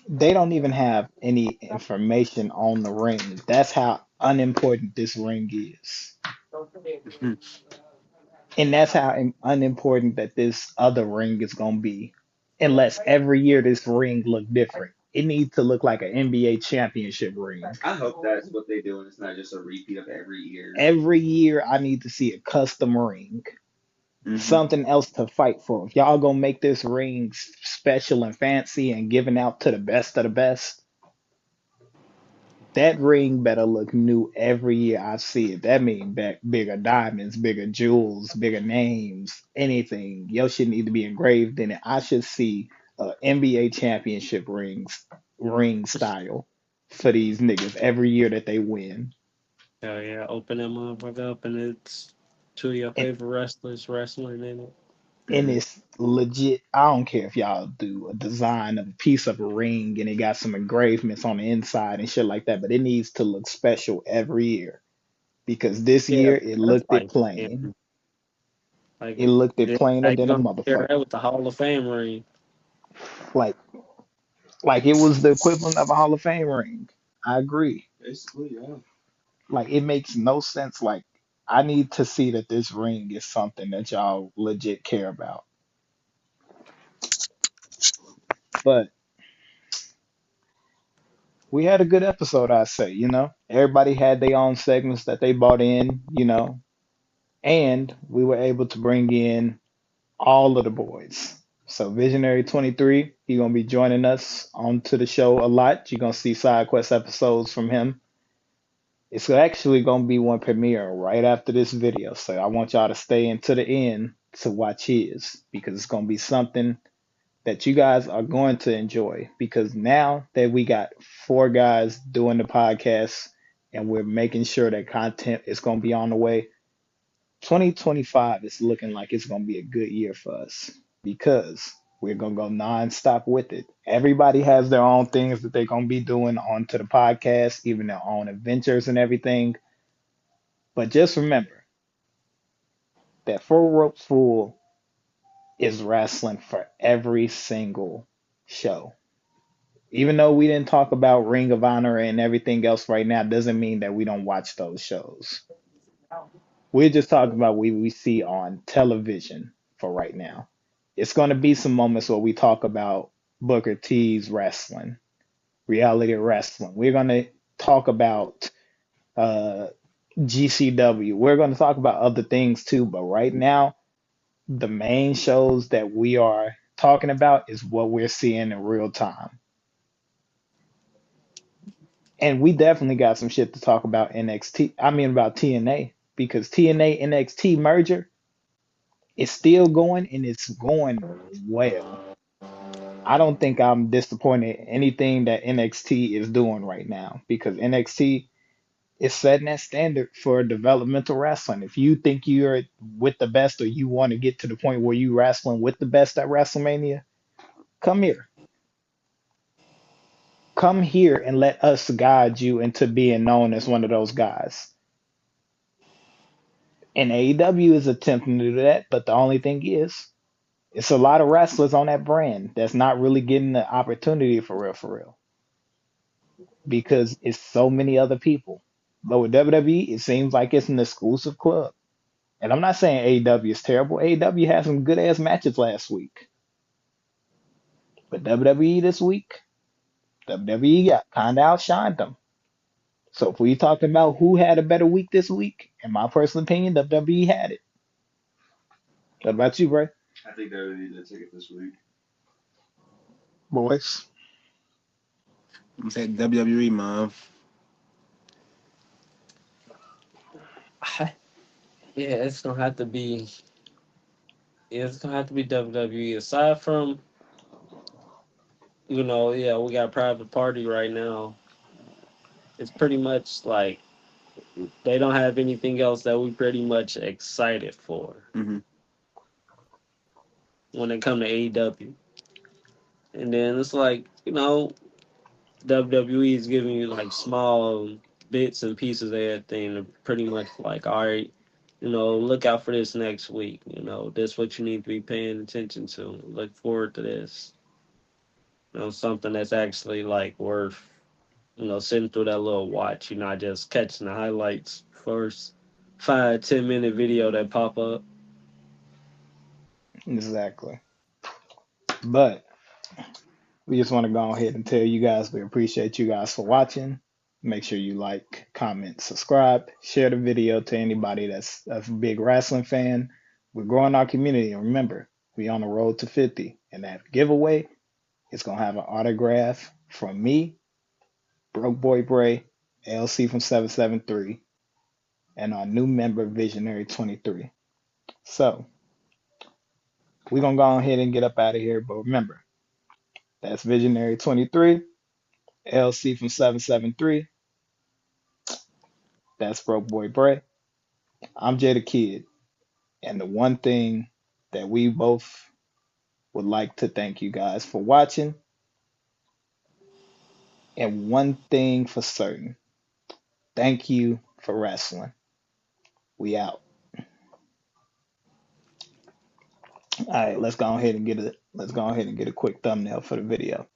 They don't even have any information on the ring. That's how unimportant this ring is. Hmm. And that's how unimportant that this other ring is gonna be. Unless every year this ring look different. it needs to look like an NBA championship ring. I hope that's what they do, and it's not just a repeat of every year. Every year, I need to see a custom ring, Hmm. something else to fight for. If y'all gonna make this ring special and fancy and giving out to the best of the best, that ring better look new every year I see it. That means bigger diamonds, bigger jewels, bigger names, anything. Your shit need to be engraved in it. I should see a NBA championship ring style for these niggas every year that they win. Hell yeah, open that motherfucker up and it's two of your And favorite wrestlers wrestling in it. and Hmm. it's legit. I don't care if y'all do a design of a piece of a ring and it got some engravements on the inside and shit like that, but it needs to look special every year because this Yeah, year it that's looked it like plain. damn, like It looked it then plainer how you than a gonna compare that motherfucker. with the Hall of Fame ring? Like like it was the equivalent of a Hall of Fame ring. I agree. Basically, yeah. Like it makes no sense. Like I need to see that this ring is something that y'all legit care about. But we had a good episode, I say, Everybody had their own segments that they bought in. And we were able to bring in all of the boys. So Visionary 23, he gonna be joining us onto the show a lot. You're gonna see side quest episodes from him. It's actually gonna be one premiere right after this video. So I want y'all to stay into the end to watch his because it's gonna be something that you guys are going to enjoy because now that we got four guys doing the podcast and we're making sure that content is going to be on the way, 2025 is looking like it's going to be a good year for us because we're going to go nonstop with it. Everybody has their own things that they're going to be doing onto the podcast, even their own adventures and everything. But just remember that Four Ropes Full is wrestling for every single show. Even though we didn't talk about Ring of Honor and everything else right now, doesn't mean that we don't watch those shows. We're just talking about what we see on television for right now. It's going to be some moments where we talk about Booker T's wrestling, reality wrestling. We're going to talk about uh, GCW. We're going to talk about other things too, but right now, the main shows that we are talking about is what we're seeing in real time. And we definitely got some shit to talk about NXT. I mean about TNA because TNA NXT merger is still going and it's going well. I don't think I'm disappointed in anything that NXT is doing right now because NXT is setting that standard for developmental wrestling. If you think you're with the best or you want to get to the point where you wrestling with the best at WrestleMania, come here. Come here and let us guide you into being known as one of those guys. And AEW is attempting to do that, but the only thing is, it's a lot of wrestlers on that brand that's not really getting the opportunity for real, because it's so many other people. But with WWE, it seems like it's an exclusive club. And I'm not saying AEW is terrible. AEW had some good ass matches last week, but WWE this week, WWE got kind of outshined them. So if we talking about who had a better week this week, in my personal opinion, WWE had it. What about you, Bray? I think they're ready to take it this week. Boys. I'm saying WWE, man. Yeah, it's gonna have to be WWE. Aside from, yeah, we got Private Party right now. It's pretty much like they don't have anything else that we pretty much excited for Hmm. when it come to AEW. And then it's like, WWE is giving you like small bits and pieces of everything to pretty much like, all right, look out for this next week. This what you need to be paying attention to. Look forward to this. Something that's actually like worth, sitting through that little watch. You're not just catching the highlights first 5-10 minute video that pop up. Exactly. But we just want to go ahead and tell you guys we appreciate you guys for watching. Make sure you like, comment, subscribe, share the video to anybody that's a big wrestling fan. We're growing our community, and remember, we on the road to 50. And that giveaway is gonna have an autograph from me, Broke Boy Bray, LC from 773, and our new member Visionary 23. So we're gonna go ahead and get up out of here. But remember, that's Visionary 23, LC from 773. That's Broke Boy Bray. I'm Jay the Kid. And the one thing that we both would like to thank you guys for watching, and one thing for certain, thank you for wrestling. We out. All right, let's go ahead and get a quick thumbnail for the video.